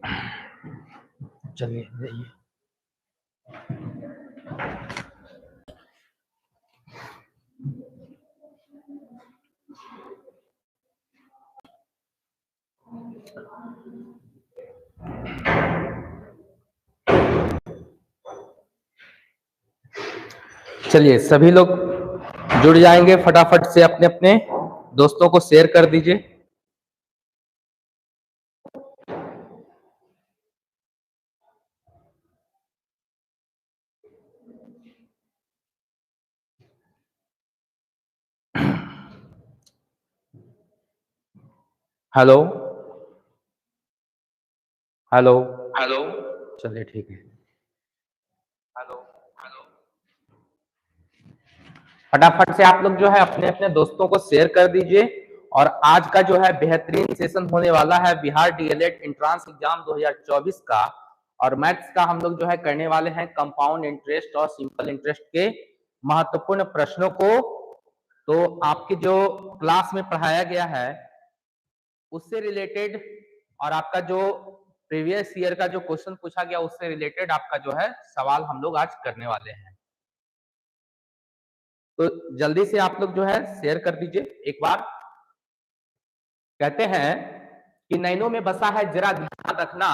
चलिए जाइए। चलिए सभी लोग जुड़ जाएंगे, फटाफट से अपने अपने दोस्तों को शेयर कर दीजिए। हेलो हेलो हेलो, चलिए ठीक है। हेलो हेलो, फटाफट से आप लोग जो है अपने अपने दोस्तों को शेयर कर दीजिए। और आज का जो है बेहतरीन सेशन होने वाला है बिहार डीएलएड एंट्रेंस एग्जाम 2024 का। और मैथ्स का हम लोग जो है करने वाले हैं कंपाउंड इंटरेस्ट और सिंपल इंटरेस्ट के महत्वपूर्ण प्रश्नों को। तो आपके जो क्लास में पढ़ाया गया है उससे रिलेटेड और आपका जो प्रीवियस ईयर का जो क्वेश्चन पूछा गया उससे रिलेटेड आपका जो है सवाल हम लोग आज करने वाले हैं। तो जल्दी से आप लोग जो है शेयर कर दीजिए एक बार। कहते हैं कि नैनों में बसा है जरा ध्यान रखना,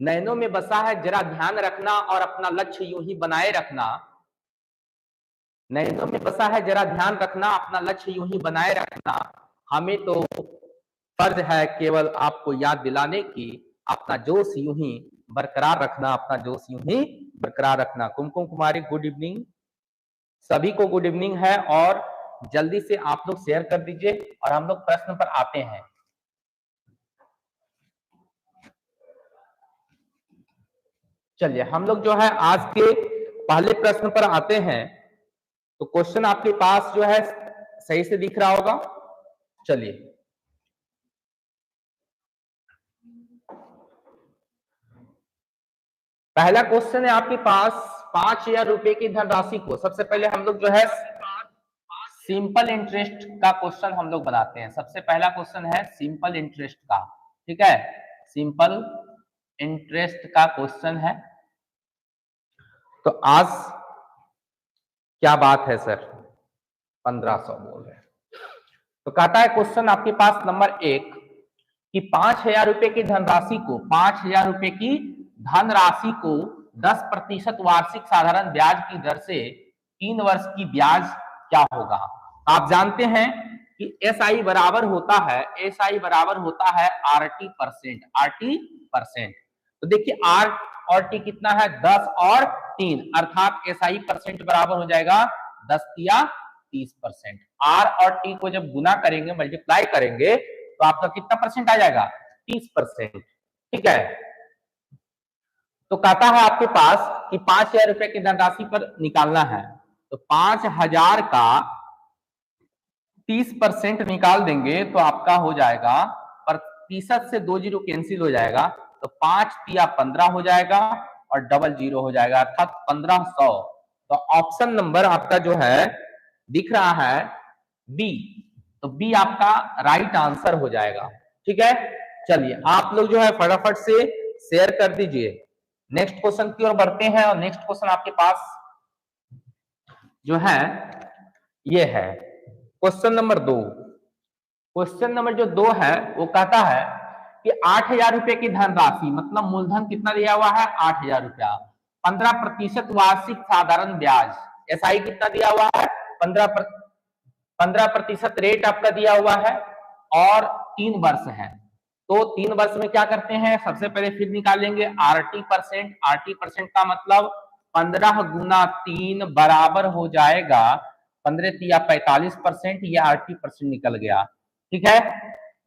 नैनों में बसा है जरा ध्यान रखना और अपना लक्ष्य यूं ही बनाए रखना। नैनों में बसा है जरा ध्यान रखना, अपना लक्ष्य यूं ही बनाए रखना। हमें तो फर्ज है केवल आपको याद दिलाने की, अपना जोश यूं ही बरकरार रखना, अपना जोश यूं ही बरकरार रखना। कुमकुम कुमारी गुड इवनिंग, सभी को गुड इवनिंग है। और जल्दी से आप लोग शेयर कर दीजिए और हम लोग प्रश्न पर आते हैं। चलिए हम लोग जो है आज के पहले प्रश्न पर आते हैं। तो क्वेश्चन आपके पास जो है सही से दिख रहा होगा। चलिए पहला क्वेश्चन है आपके पास, 5,000 रुपए की धनराशि को, सबसे पहले हम लोग जो है सिंपल इंटरेस्ट का क्वेश्चन हम लोग बनाते हैं। सबसे पहला क्वेश्चन है सिंपल इंटरेस्ट का, ठीक है, सिंपल इंटरेस्ट का क्वेश्चन है। तो आज क्या बात है सर, 1500 बोल रहे हैं। तो कहता है क्वेश्चन आपके पास नंबर 1 कि 5,000 रुपए की धनराशि को, 5,000 रुपए की धनराशि को 10% वार्षिक साधारण ब्याज की दर से 3 वर्ष की ब्याज क्या होगा। आप जानते हैं कि एसआई बराबर होता है, एसआई बराबर होता है आरटी परसेंट, आरटी परसेंट। तो देखिए आर और टी कितना है, 10 और 3, अर्थात एसआई परसेंट बराबर हो जाएगा 10 या 30%। आर और टी को जब गुना करेंगे, मल्टीप्लाई करेंगे, तो आपका कितना परसेंट आ जाएगा, 30%, ठीक है। तो कहता है आपके पास कि 5,000 रुपए की धनराशि पर निकालना है। तो 5,000 का 30% निकाल देंगे तो आपका हो जाएगा, प्रतिशत से 2 जीरो कैंसिल हो जाएगा, तो 5 तिया 15 हो जाएगा और डबल जीरो हो जाएगा, अर्थात 1500। तो ऑप्शन नंबर आपका जो है दिख रहा है बी, तो बी आपका राइट आंसर हो जाएगा, ठीक है। चलिए आप लोग जो है फटाफट से शेयर कर दीजिए। नेक्स्ट क्वेश्चन की ओर बढ़ते हैं और नेक्स्ट क्वेश्चन आपके पास जो है ये है क्वेश्चन नंबर 2। क्वेश्चन नंबर जो 2 है वो कहता है कि 8,000 रुपए की धनराशि, मतलब मूलधन कितना दिया हुआ है, 8,000 रुपया, 15% वार्षिक साधारण ब्याज, एसआई कितना दिया हुआ है, 15% रेट आपका दिया हुआ है और 3 वर्ष है। तो 3 वर्ष में क्या करते हैं, सबसे पहले फिर निकालेंगे आरटी परसेंट। आरटी परसेंट का मतलब 15 गुना 3 बराबर हो जाएगा 15 या 45%, ये आरटी परसेंट निकल गया, ठीक है।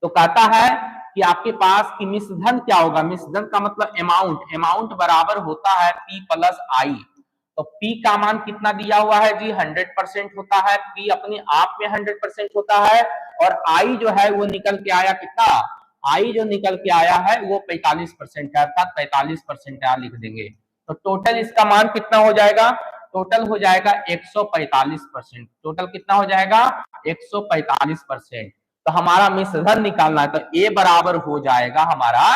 तो कहता है कि आपके पास की मिश्रधन क्या होगा, मिश्रधन का मतलब अमाउंट, अमाउंट बराबर होता है पी प्लस आई। तो P का मान कितना दिया हुआ है जी, 100% होता है, P अपने आप में 100% होता है। और I जो है वो निकल के आया कितना, I जो निकल के आया है वो 45% है, अर्थात 45% यहाँ लिख देंगे। तो टोटल इसका मान कितना हो जाएगा, टोटल हो जाएगा 145%। टोटल कितना हो जाएगा, 145%। तो हमारा मिश्रधन निकालना है, तो A बराबर हो जाएगा हमारा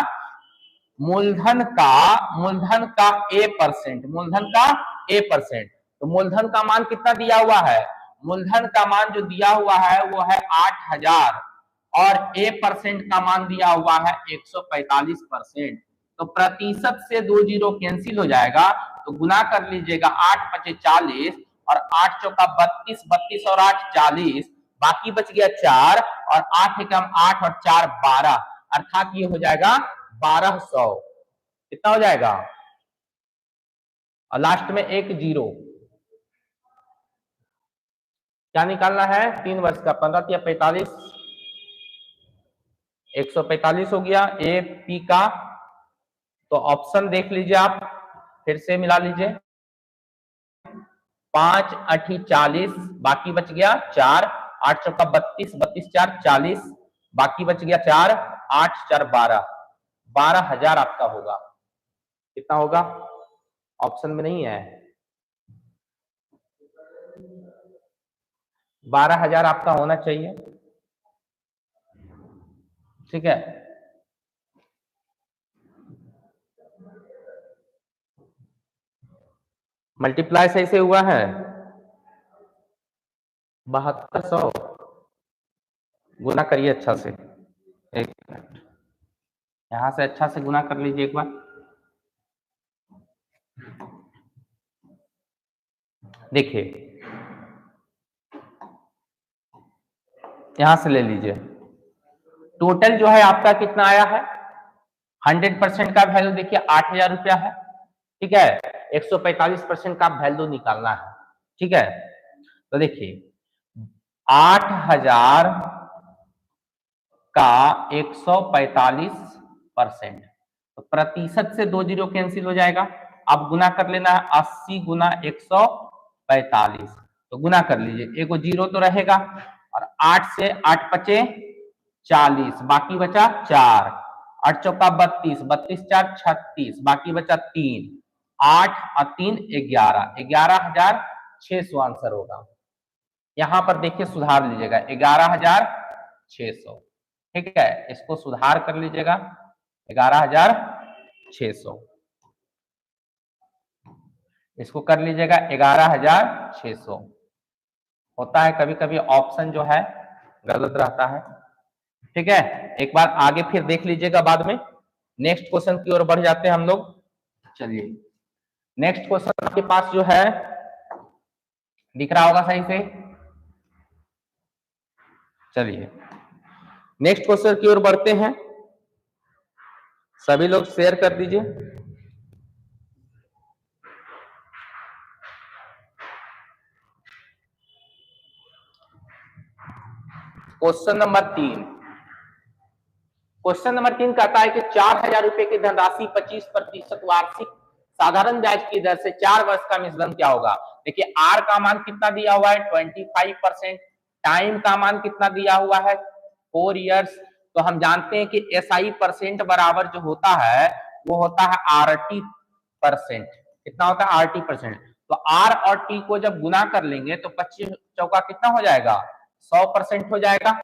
मूलधन का A%, मूलधन का A%, तो मूलधन का मान कितना दिया हुआ है, मूलधन का मान जो दिया हुआ है वो है 8000 और A% का मान दिया हुआ है 145%। तो प्रतिशत से 2 जीरो कैंसिल हो जाएगा, तो गुना कर लीजिएगा 8 पचे 40 और 8 चौका 32, 32 और 8 40, बाकी बच गया 4 और 8 एकम 8 और 4 12, अर्थात ये हो जाएगा 1200। कितना हो जाएगा, और लास्ट में एक जीरो। क्या निकालना है, 3 वर्ष का 15 या 45, 145 हो गया ए पी का। तो ऑप्शन देख लीजिए आप, फिर से मिला लीजिए, 5 8 40, बाकी बच गया 4, 8 चौका 32, 32 4 40, बाकी बच गया 4, 8 4 12, 12,000 आपका होगा। कितना होगा, ऑप्शन में नहीं है, 12,000 आपका होना चाहिए। ठीक है, मल्टीप्लाई सही से हुआ है, 7200 गुना करिए अच्छा से, एक मिनट यहां से अच्छा से गुना कर लीजिए एक बार। देखिए यहां से ले लीजिए, टोटल जो है आपका कितना आया है, 100% का वैल्यू देखिए 8000 रुपया है। ठीक है, 145% का वैल्यू निकालना है। ठीक है, तो देखिए 8000 का 145%, तो प्रतिशत से 2 जीरो कैंसिल हो जाएगा। अब गुना कर लेना है 80 गुना 145, तो गुना कर लीजिए, एक जीरो तो रहेगा, और 8 से 8 पचे 40, बाकी बचा 4, 8 चौका 32, 32 4 36, बाकी बचा 3, 8 और 3 11, 11,600 आंसर होगा। यहां पर देखिए सुधार लीजिएगा 11,600। ठीक है, इसको सुधार कर लीजिएगा 11,600, इसको कर लीजिएगा 11,600। होता है कभी कभी ऑप्शन जो है गलत रहता है। ठीक है, एक बार आगे फिर देख लीजिएगा बाद में। नेक्स्ट क्वेश्चन की ओर बढ़ जाते हैं हम लोग। चलिए नेक्स्ट क्वेश्चन आपके पास जो है दिख रहा होगा सही से। चलिए नेक्स्ट क्वेश्चन की ओर बढ़ते हैं, सभी लोग शेयर कर दीजिए। क्वेश्चन नंबर 3, क्वेश्चन नंबर 3 कहता है कि 4,000 रुपए की धनराशि 25% वार्षिक साधारण ब्याज की दर से 4 वर्ष का मिश्रण क्या होगा। देखिए आर का मान कितना दिया हुआ है 25%, टाइम का मान कितना दिया हुआ है 4 इयर्स। तो हम जानते हैं कि एसआई परसेंट बराबर जो होता है वो होता है आरटी परसेंट। कितना होता है आरटी परसेंट। तो आर और टी को जब गुना कर लेंगे तो 25 चौका कितना हो जाएगा 100% हो जाएगा।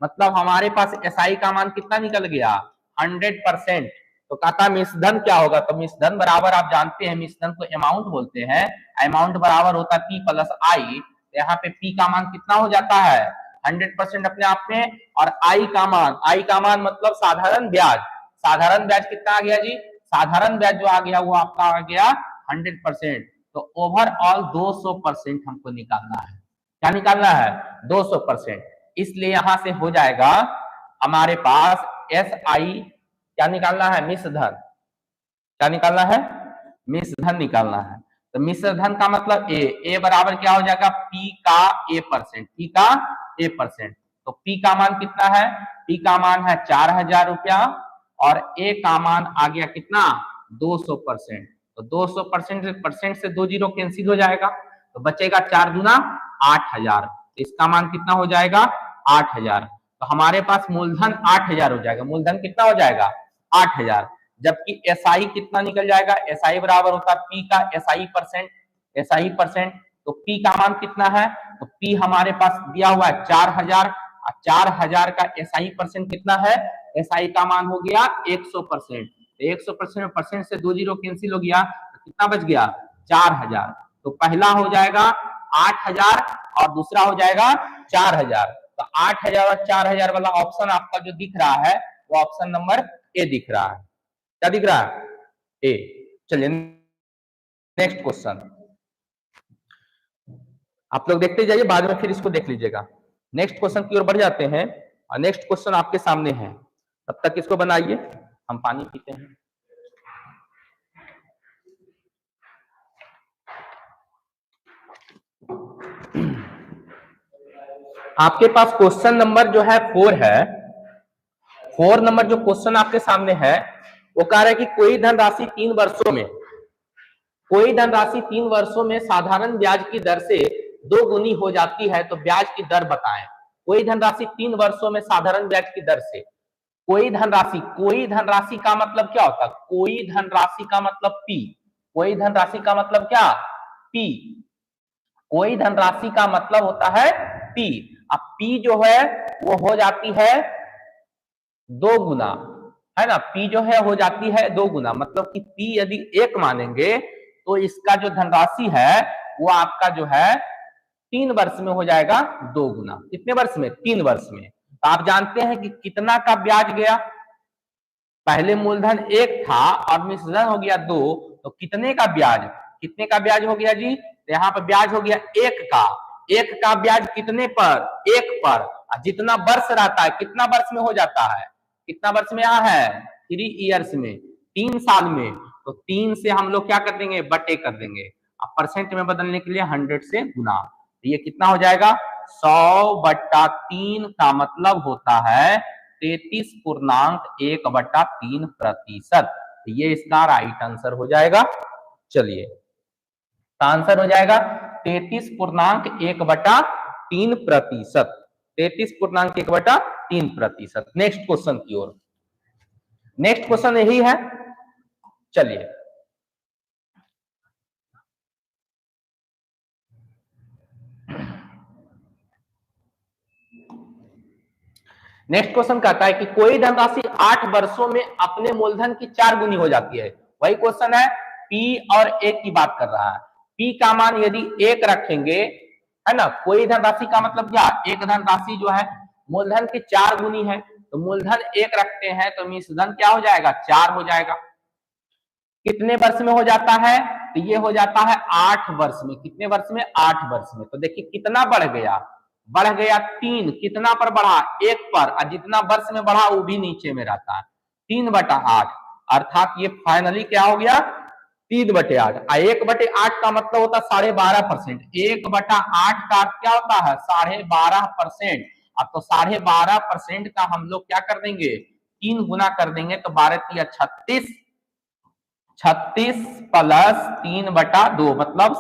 मतलब हमारे पास एसआई का मान कितना निकल गया 100%। तो कहता मिश्रधन क्या होगा, तो मिश्रधन बराबर आप जानते हैं मिश्रधन को अमाउंट बोलते हैं, अमाउंट बराबर होता है पी प्लस आई। यहाँ पे पी का मान कितना हो जाता है 100% अपने आप में, और आई का मान मतलब साधारण ब्याज, साधारण ब्याज कितना आ गया जी, साधारण ब्याज जो आ गया वो आपका आ गया 100%। तो ओवरऑल 200% हमको निकालना है। क्या निकालना है 200%। इसलिए यहां से हो जाएगा हमारे पास एस आई, क्या निकालना है मिश्रधन, क्या निकालना है मिश्रधन निकालना है। तो मिश्रधन का मतलब ए बराबर क्या हो जाएगा पी का A%, पी का A%। तो पी का मान कितना है, पी का मान है 4,000 रुपया और ए का मान आ गया कितना 200%। तो 200% से 2 जीरो कैंसिल हो जाएगा, तो बचेगा 4 दूना 8,000। इसका मान कितना हो जाएगा 8,000। तो हमारे पास मूलधन 8,000 हो जाएगा, मूलधन कितना हो जाएगा 8,000। जबकि एसआई कितना निकल जाएगा, एसआई बराबर होता है पी का एसआई परसेंट, एसआई परसेंट। तो पी का मान कितना है, तो पी हमारे पास दिया हुआ है 4,000, 4,000 का एसआई परसेंट कितना है, एसआई का मान हो गया 100%। 100% में परसेंट से 2 जीरो कैंसिल हो गया, तो कितना बच गया 4000। तो पहला हो जाएगा 8000 और दूसरा हो जाएगा 4000। तो 8000 और 4000 वाला ऑप्शन आपका जो दिख रहा है वो ऑप्शन नंबर ए दिख रहा है। क्या दिख रहा है? ए। चलिए नेक्स्ट क्वेश्चन आप लोग देखते जाइए, बाद में फिर इसको देख लीजिएगा। नेक्स्ट क्वेश्चन की ओर बढ़ जाते हैं और नेक्स्ट क्वेश्चन आपके सामने है, तब तक इसको बनाइए, हम पानी पीते हैं। आपके पास क्वेश्चन नंबर जो है 4 है। 4 नंबर जो क्वेश्चन आपके सामने है वो कह रहा है कि कोई धनराशि 3 वर्षों में, कोई धनराशि 3 वर्षों में साधारण ब्याज की दर से 2 गुनी हो जाती है तो ब्याज की दर बताएं। कोई धनराशि 3 वर्षों में साधारण ब्याज की दर से, कोई धनराशि का मतलब क्या होता है? कोई धनराशि का मतलब पी। कोई धनराशि का मतलब क्या? पी। कोई धनराशि का मतलब होता है पी। अब पी जो है वो हो जाती है 2 गुना, है ना। पी जो है हो जाती है 2 गुना, मतलब कि पी यदि 1 मानेंगे तो इसका जो धनराशि है वो आपका जो है 3 वर्ष में हो जाएगा 2 गुना। कितने वर्ष में? 3 वर्ष में। तो आप जानते हैं कि कितना का ब्याज गया? पहले मूलधन 1 था और मिश्रण हो गया 2, तो कितने का ब्याज, कितने का ब्याज हो गया जी? तो यहाँ पर ब्याज हो गया 1 का। 1 का ब्याज कितने पर? 1 पर। जितना वर्ष रहता है कितना वर्ष में हो जाता है? कितना वर्ष में यहाँ है? 3 इयर्स में, 3 साल में। तो 3 से हम लोग क्या कर देंगे? बटे कर देंगे। अब परसेंट में बदलने के लिए 100 से गुना। तो ये कितना हो जाएगा? 100/3 का मतलब होता है 33.1/3%। ये इसका राइट आंसर हो जाएगा। चलिए आंसर हो जाएगा 33.1/3%। 33.1/3%। नेक्स्ट क्वेश्चन की ओर। नेक्स्ट क्वेश्चन यही है। चलिए नेक्स्ट क्वेश्चन कहता है कि कोई धनराशि 8 वर्षों में अपने मूलधन की 4 गुनी हो जाती है। वही क्वेश्चन है, पी और 1 की बात कर रहा है। पी का मान यदि 1 रखेंगे, है ना, कोई धनराशि का मतलब क्या? एक धनराशि जो है मूलधन की 4 गुनी है, तो मूलधन 1 रखते हैं तो मिश्रधन क्या हो जाएगा? 4 हो जाएगा। कितने वर्ष में हो जाता है? तो ये हो जाता है 8 वर्ष में। कितने वर्ष में? 8 वर्ष में। तो देखिए कितना बढ़ गया, बढ़ गया 3। कितना पर बढ़ा? 1 पर। और जितना वर्ष में बढ़ा वो भी नीचे में रहता है, 3/8। अर्थात ये फाइनली क्या हो गया? 3/8। 1/8 का मतलब होता है 12.5%। 1/8 का क्या होता है? 12.5%। अब तो 12.5% का हम लोग क्या कर देंगे? 3 गुना कर देंगे, तो 12 × 36, 36 + 3/2, मतलब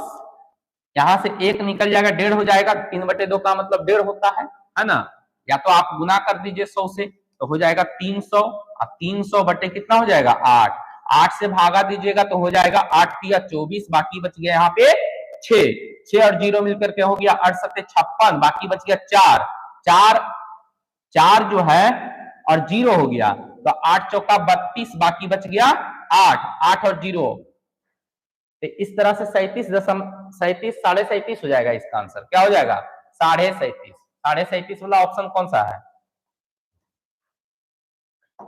यहां से 1 निकल जाएगा, 1.5 हो जाएगा। 3/2 का मतलब 1.5 होता है ना। या तो आप गुना कर दीजिए 100 से, तो हो जाएगा 300। अब 300 बटे कितना हो जाएगा? 8। 8 से भागा दीजिएगा तो हो जाएगा 8 × 24, बाकी बच गया यहाँ पे 6। 6 और 0 मिलकर के हो गया 8 × 7 = 56, बाकी बच गया 4। 4 जो है और 0 हो गया, तो 8 चौका 32, बाकी बच गया 8। 8 और 0, तो इस तरह से 37.37 हो जाएगा। इसका आंसर क्या हो जाएगा? 37.5। 37.5 वाला ऑप्शन कौन सा है?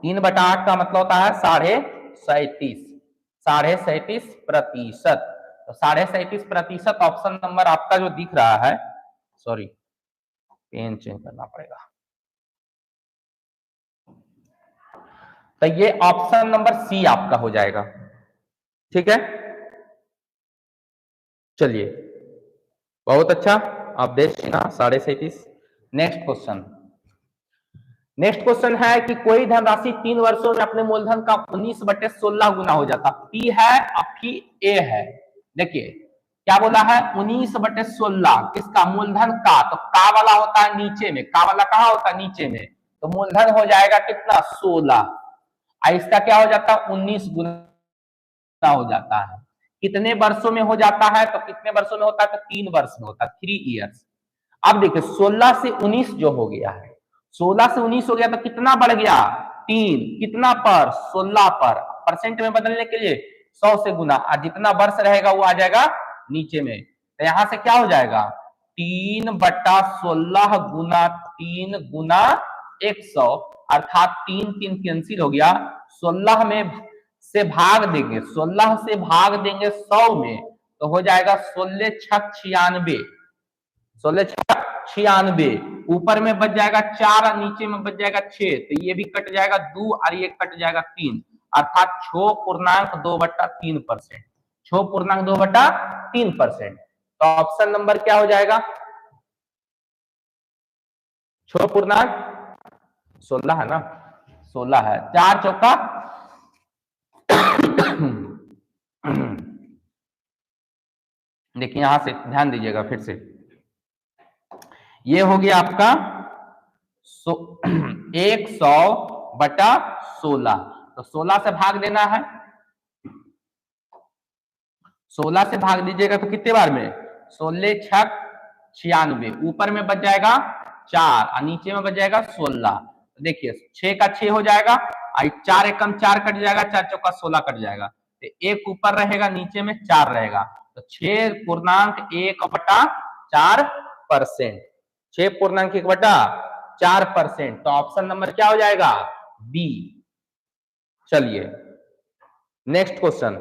3/8 का मतलब होता है 37.5, 37.5%। तो 37.5% ऑप्शन नंबर आपका जो दिख रहा है, सॉरी पेन चेंज करना पड़ेगा, तो ये ऑप्शन नंबर सी आपका हो जाएगा। ठीक है, चलिए बहुत अच्छा, आप देख 37.5। Next question. नेक्स्ट क्वेश्चन है कि कोई धनराशि 3 वर्षों में अपने मूलधन का 19/16 गुना हो जाता। पी है और पी ए है। देखिए क्या बोला है? 19/16 किसका? मूलधन का। तो का वाला होता है नीचे में, का वाला कहाँ होता है? नीचे में। तो मूलधन हो जाएगा कितना? 16। इसका क्या हो जाता है? 19 गुना हो जाता है। कितने वर्षों में हो जाता है? तो कितने वर्षों में होता है? तो 3 वर्ष में होता है, 3 इयर्स। अब देखिए 16 से 19 जो हो गया है, 16 से 19 हो गया तो कितना बढ़ गया? 3। कितना पर? 16 पर। परसेंट में बदलने के लिए 100 से गुना, और जितना वर्ष रहेगा वो आ जाएगा नीचे में। तो यहां से क्या हो जाएगा 3/16 गुना 3 गुना 100, अर्थात 3 कैंसिल हो गया। 16 में से भाग देंगे, 16 से भाग देंगे 100 में, तो हो जाएगा 16 छक 96, 16 छक 96। ऊपर में बच जाएगा 4 और नीचे में बच जाएगा 6, तो ये भी कट जाएगा 2 और ये कट जाएगा 3, अर्थात 6.2/3%, 6.2/3%। तो ऑप्शन नंबर क्या हो जाएगा 6.16 है ना, 16 है, 4 चौका देखिए यहां से ध्यान दीजिएगा फिर से, ये हो गया आपका 100/16, तो 16 से भाग देना है, 16 से भाग दीजिएगा तो कितने बार में 16 छक 96, ऊपर में बच जाएगा 4 और नीचे में बच जाएगा 16। देखिए 6 का 6 हो जाएगा, 4 एकम 4 कट जाएगा, 4 चौका 16 कट जाएगा, तो एक ऊपर रहेगा नीचे में 4 रहेगा, तो 6.1/4%, 6.1/4%। तो ऑप्शन नंबर क्या हो जाएगा बी। चलिए नेक्स्ट क्वेश्चन,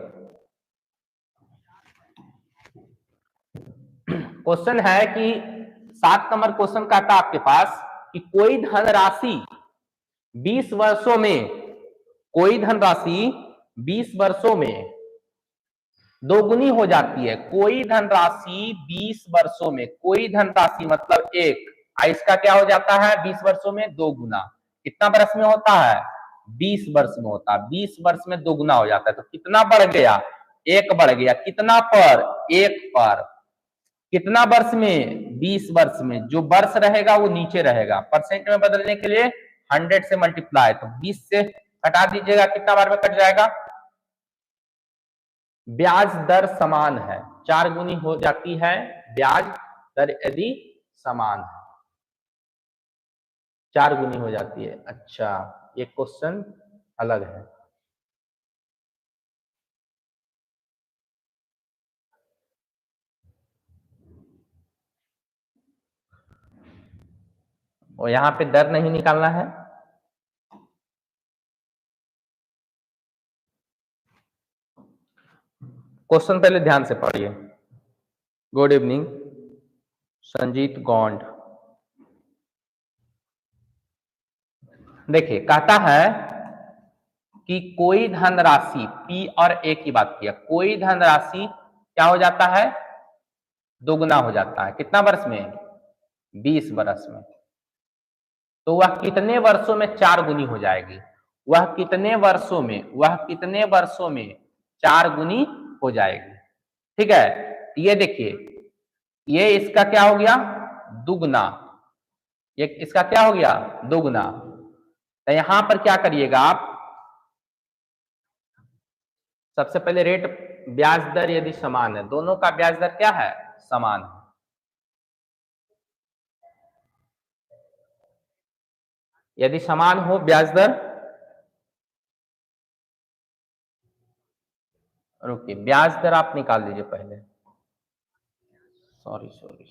क्वेश्चन है कि 7 नंबर क्वेश्चन का था आपके पास कि कोई धनराशि 20 वर्षों में, कोई धनराशि 20 वर्षों में दोगुनी हो जाती है, कोई धनराशि 20 वर्षों में, कोई धनराशि मतलब एक, इसका क्या हो जाता है 20 वर्षों में 2 गुना, कितना वर्ष में होता है 20 वर्ष में होता है, 20 वर्ष में 2 गुना हो जाता है, तो कितना बढ़ गया 1 बढ़ गया, कितना पर 1 पर, कितना वर्ष में 20 वर्ष में, जो वर्ष रहेगा वो नीचे रहेगा, परसेंट में बदलने के लिए 100 से मल्टीप्लाई, तो 20 से हटा दीजिएगा, कितना बार में कट जाएगा, ब्याज दर समान है, 4 गुनी हो जाती है ब्याज दर यदि समान है, 4 गुनी हो जाती है। अच्छा ये क्वेश्चन अलग है, और यहां पे दर नहीं निकालना है, क्वेश्चन पहले ध्यान से पढ़िए। Good evening Sanjeet Gond. देखिए कहता है कि कोई धनराशि, पी और ए की बात किया, कोई धनराशि क्या हो जाता है दोगुना हो जाता है, कितना वर्ष में 20 वर्ष में, तो वह कितने वर्षों में 4 गुनी हो जाएगी, वह कितने वर्षों में, वह कितने वर्षों में 4 गुनी हो जाएगी। ठीक है, ये देखिए ये इसका क्या हो गया दुगुना, ये इसका क्या हो गया दुगुना, तो यहां पर क्या करिएगा आप, सबसे पहले रेट ब्याज दर यदि समान है, दोनों का ब्याज दर क्या है समान है, यदि समान हो ब्याज दर, रुकिए ब्याज दर आप निकाल लीजिए पहले, सॉरी सॉरी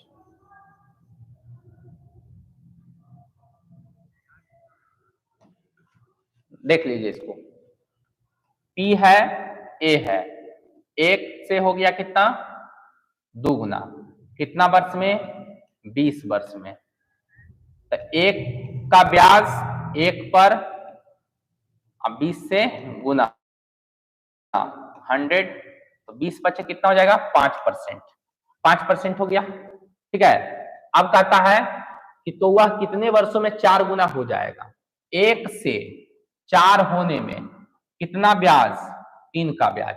देख लीजिए इसको, P है A है, 1 से हो गया कितना दुगुना, कितना वर्ष में 20 वर्ष में, तो 1 का ब्याज 1 पर 20 से गुना 100, तो 20 बचे कितना हो जाएगा 5%, 5% हो गया। ठीक है, अब कहता है कि तो वह कितने वर्षों में 4 गुना हो जाएगा, 1 से 4 होने में कितना ब्याज 3 का ब्याज।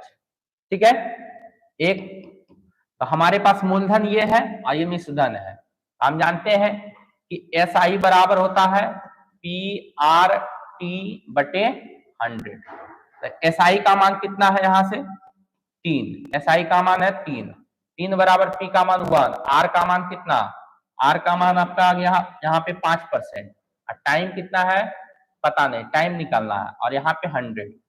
ठीक है, एक तो हमारे पास मूलधन ये है और ये मिश्रधन है, हम जानते हैं कि SI बराबर होता है PRT/100, तो SI का मान कितना है यहां से 3, SI का मान है 3, 3 बराबर P का मान 1, R का मान कितना, R का मान आपका आ गया यहाँ पे 5%, और टाइम कितना है पता नहीं, टाइम निकालना है, और यहाँ पे 100,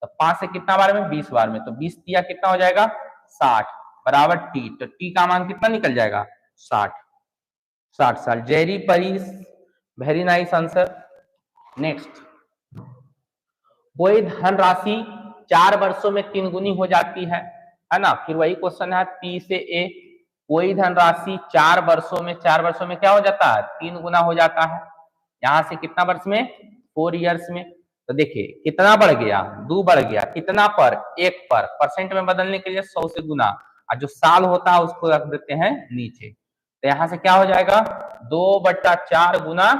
तो 5 से कितना बार में, 20 बार में, तो 20 दिया कितना हो जाएगा 60 बराबर टी, तो टी का मान कितना निकल जाएगा 60 साल। Jerry Paris, very nice answer. Next, कोई धनराशि 4 वर्षों में 3 गुनी हो जाती है ना। फिर वही क्वेश्चन है पी से ए, कोई धनराशि 4 वर्षों में क्या हो जाता है 3 गुना हो जाता है। यहां से कितना वर्ष में 4 इयर्स में। तो देखिए कितना बढ़ गया 2 बढ़ गया, कितना पर 1 पर, परसेंट में बदलने के लिए 100 से गुना, और जो साल होता है उसको रख देते हैं नीचे। तो यहां से क्या हो जाएगा 2/4 गुना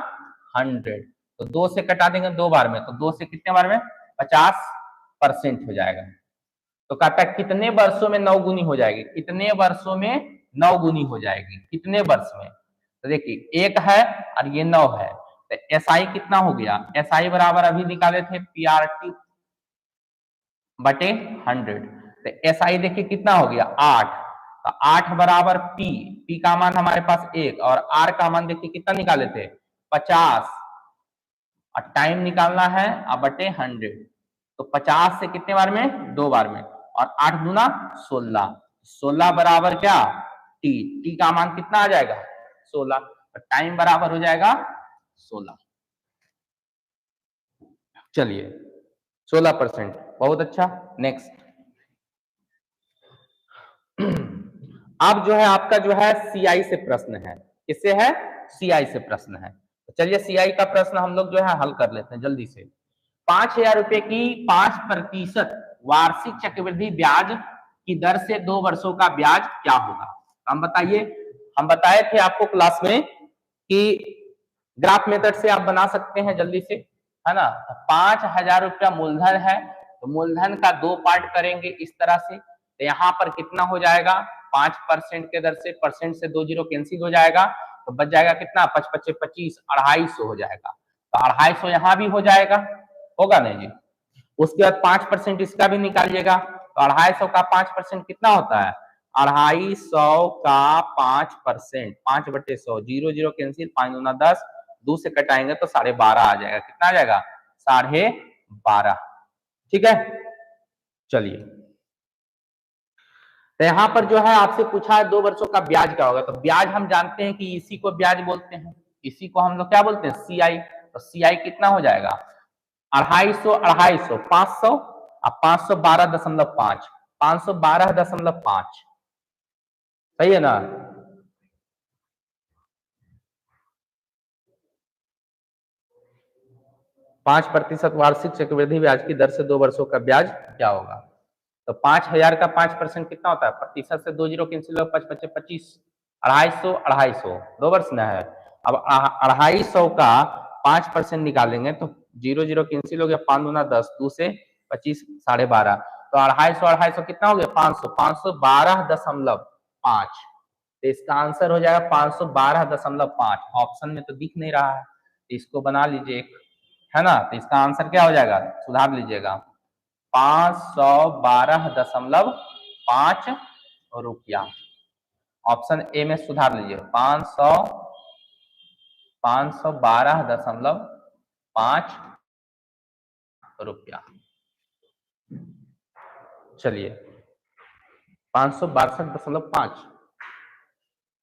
100, तो 2 से कटा देंगे 2 बार में, तो 2 से कितने बार में 50% हो जाएगा। तो कहता है कितने वर्षों में 9 गुनी हो जाएगी, कितने वर्षों में 9 गुनी हो जाएगी, कितने वर्ष में। तो देखिए 1 है और ये 9 है, तो एसआई कितना हो गया, एसआई बराबर अभी निकाले थे पीआरटी बटे 100, तो एसआई देखिए कितना हो गया 8, तो 8 बराबर पी, पी का मान हमारे पास 1 और आर का मान देखिए कितना निकाले थे 50, और टाइम निकालना है अब बटे 100, तो 50 से कितने बार में 2 बार में, और 8 दूना 16, 16 बराबर क्या टी, टी का मान कितना आ जाएगा 16, तो टाइम बराबर हो जाएगा 16। चलिए 16%, बहुत अच्छा। नेक्स्ट, अब जो है आपका जो है सीआई से प्रश्न है, किससे है सीआई से प्रश्न है। तो चलिए सीआई का प्रश्न हम लोग जो है हल कर लेते हैं जल्दी से। 5,000 रुपए की 5% वार्षिक चक्रवृद्धि ब्याज की दर से 2 वर्षों का ब्याज क्या होगा। हम बताइए, हम बताए थे आपको क्लास में कि ग्राफ मेथड से आप बना सकते हैं जल्दी से, है ना। 5,000 रुपया मूलधन है, तो मूलधन का 2 पार्ट करेंगे इस तरह से, तो यहाँ पर कितना हो जाएगा 5% के दर से, परसेंट से 2 जीरो कैंसिल हो जाएगा, तो बच जाएगा कितना 5 5 25, 250 हो जाएगा, तो 250 यहाँ भी हो जाएगा, होगा नहीं जी। उसके बाद 5% इसका भी निकालिएगा, तो 250 का 5% कितना होता है 250 का 5%, 5/100, 0 0 कैंसिल, 5 दूना 10, 2 से कटाएंगे तो 12.5 आ जाएगा, कितना आ जाएगा 12.5। ठीक है, चलिए तो यहां पर जो है आपसे पूछा है 2 वर्षों का ब्याज क्या होगा, तो ब्याज हम जानते हैं कि इसी को ब्याज बोलते हैं, इसी को हम लोग क्या बोलते हैं सीआई, तो सीआई कितना हो जाएगा 250 250 500 और 512.5, 512.5, सही है ना। 5% वार्षिक चक्रवृद्धि ब्याज की दर से 2 वर्षों का ब्याज क्या होगा। तो 5,000 का 5% कितना होता है, प्रतिशत से 2 जीरो कैंसिल हो, 5 5 25, 250 250 2 वर्ष ना है। अब 250 का 5% निकालेंगे तो 0 0 कैंसिल हो गया, 5 दूना 10, 2 से 25, 12.5, तो 250 250 कितना हो गया 500, 512.5, तो इसका आंसर हो जाएगा 512.5। ऑप्शन में तो दिख नहीं रहा है, तो इसको बना लीजिए एक, है ना, तो इसका आंसर क्या हो जाएगा सुधार लीजिएगा 512.5 रुपया। ऑप्शन ए में सुधार लीजिए 512.5 रुपया। चलिए 562.5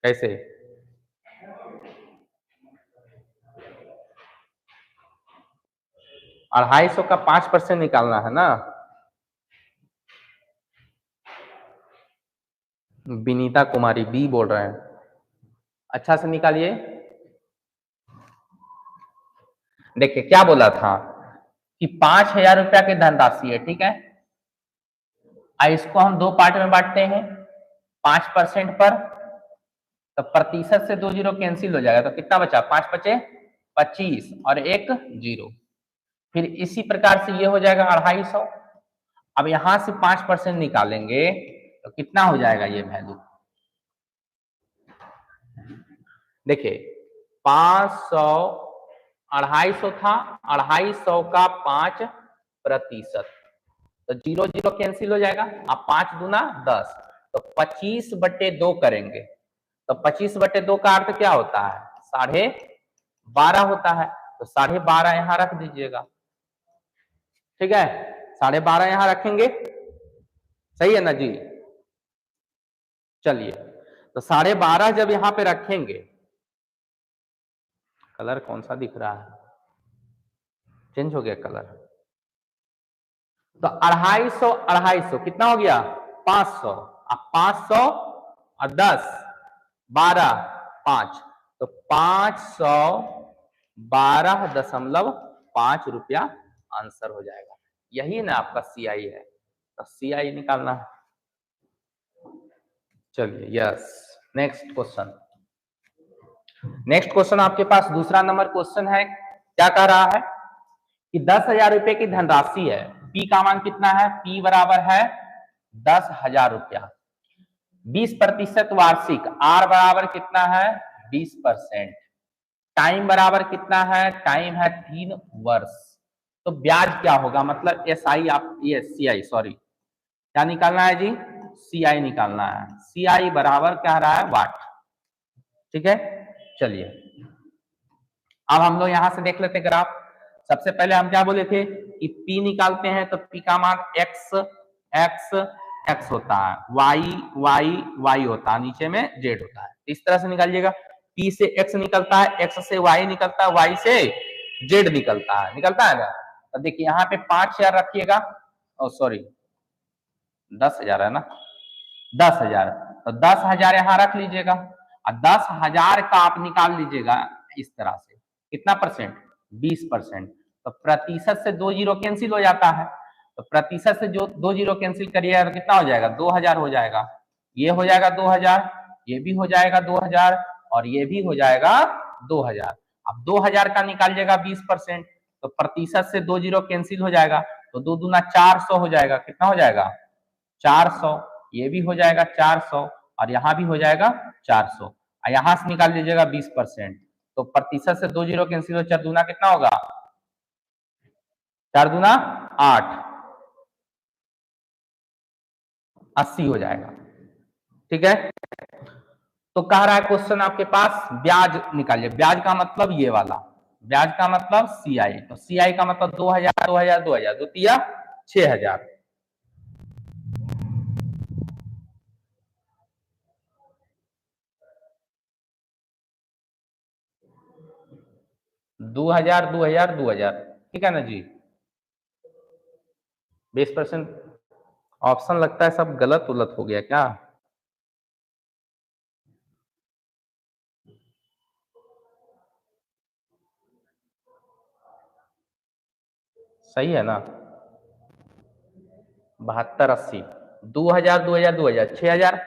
कैसे, अढ़ाई सौ का 5% निकालना है ना। विनीता कुमारी बी बोल रहे हैं, अच्छा से निकालिए। देखिए क्या बोला था कि 5,000 रुपया की धनराशि है, ठीक है, इसको हम 2 पार्ट में बांटते हैं 5% पर, तो प्रतिशत से 2 जीरो कैंसिल हो जाएगा, तो कितना बचा 5 5 25 और 1 जीरो, फिर इसी प्रकार से ये हो जाएगा 250। अब यहां से 5% निकालेंगे तो कितना हो जाएगा ये वैल्यू, देखिए 500 250 था, 250 का 5%, तो 0 0 कैंसिल हो जाएगा, अब 5 दूना 10, तो 25/2 करेंगे, तो 25/2 का अर्थ क्या होता है 12.5 होता है, तो 12.5 यहां रख दीजिएगा, ठीक है 12.5 यहां रखेंगे, सही है ना जी। चलिए, तो 12.5 जब यहां पे रखेंगे, कलर कौन सा दिख रहा है, चेंज हो गया कलर। तो 250 कितना हो गया, 500। अब 500 और 10, 12, 5, तो 512.5 रुपया आंसर हो जाएगा। यही ना आपका सीआई है, तो सीआई निकालना है। चलिए, yes. Next question, next question आपके पास दूसरा नंबर क्वेश्चन है। क्या कह रहा है कि 10,000 रुपए की धनराशि है, पी का मान कितना है, पी बराबर है 10,000 रुपया, 20% वार्षिक, आर बराबर कितना है 20%, टाइम बराबर कितना है, टाइम है 3 वर्ष। तो ब्याज क्या होगा, मतलब एसआई, आप ये सीआई, सॉरी क्या निकालना है जी, सीआई निकालना है। सीआई बराबर कह रहा है वाट, ठीक है। चलिए, अब हम लोग यहां से देख लेते ग्राफ। सबसे पहले हम क्या बोले थे कि P निकालते हैं तो P का मान x x x होता है, y y y होता है, नीचे में z होता है। इस तरह से निकालिएगा, P से x निकलता है, x से y निकलता है, y से z निकलता है, निकलता है ना। तो देखिए यहाँ पे 5,000 रखिएगा, सॉरी 10,000 है ना, 10,000, तो 10,000 यहाँ रख लीजिएगा, और 10,000 का आप निकाल लीजिएगा इस तरह से, कितना परसेंट, 20%। तो प्रतिशत से 2 जीरो कैंसिल हो जाता है, तो प्रतिशत से जो 2 जीरो कैंसिल करिएगा तो कितना हो जाएगा, 2,000 हो जाएगा, ये हो जाएगा 2,000, ये भी हो जाएगा 2,000, और ये भी हो जाएगा 2,000। अब 2,000 का निकालिएगा 20%, तो प्रतिशत से 2 जीरो कैंसिल हो जाएगा, तो 2 दूना 400 हो जाएगा, कितना हो जाएगा 400, ये भी हो जाएगा 400, और यहाँ भी हो जाएगा 400, और यहाँ से निकाल लीजिएगा 20%, तो प्रतिशत से 2 जीरो कैंसिल हो, 4 दूना कितना होगा, 4 दूना 8, 80 हो जाएगा, ठीक है। तो कह रहा है क्वेश्चन आपके पास ब्याज निकालिए, ब्याज का मतलब ये वाला, ब्याज का मतलब सीआई, तो सीआई का मतलब 2,000 2,000 2,000, दो तिया 6,000, 2,000 2,000 2,000, ठीक है ना जी। 20% ऑप्शन लगता है सब गलत उलट हो गया क्या, सही है ना, 72 80, 2,000 2,000 2,000 6,000,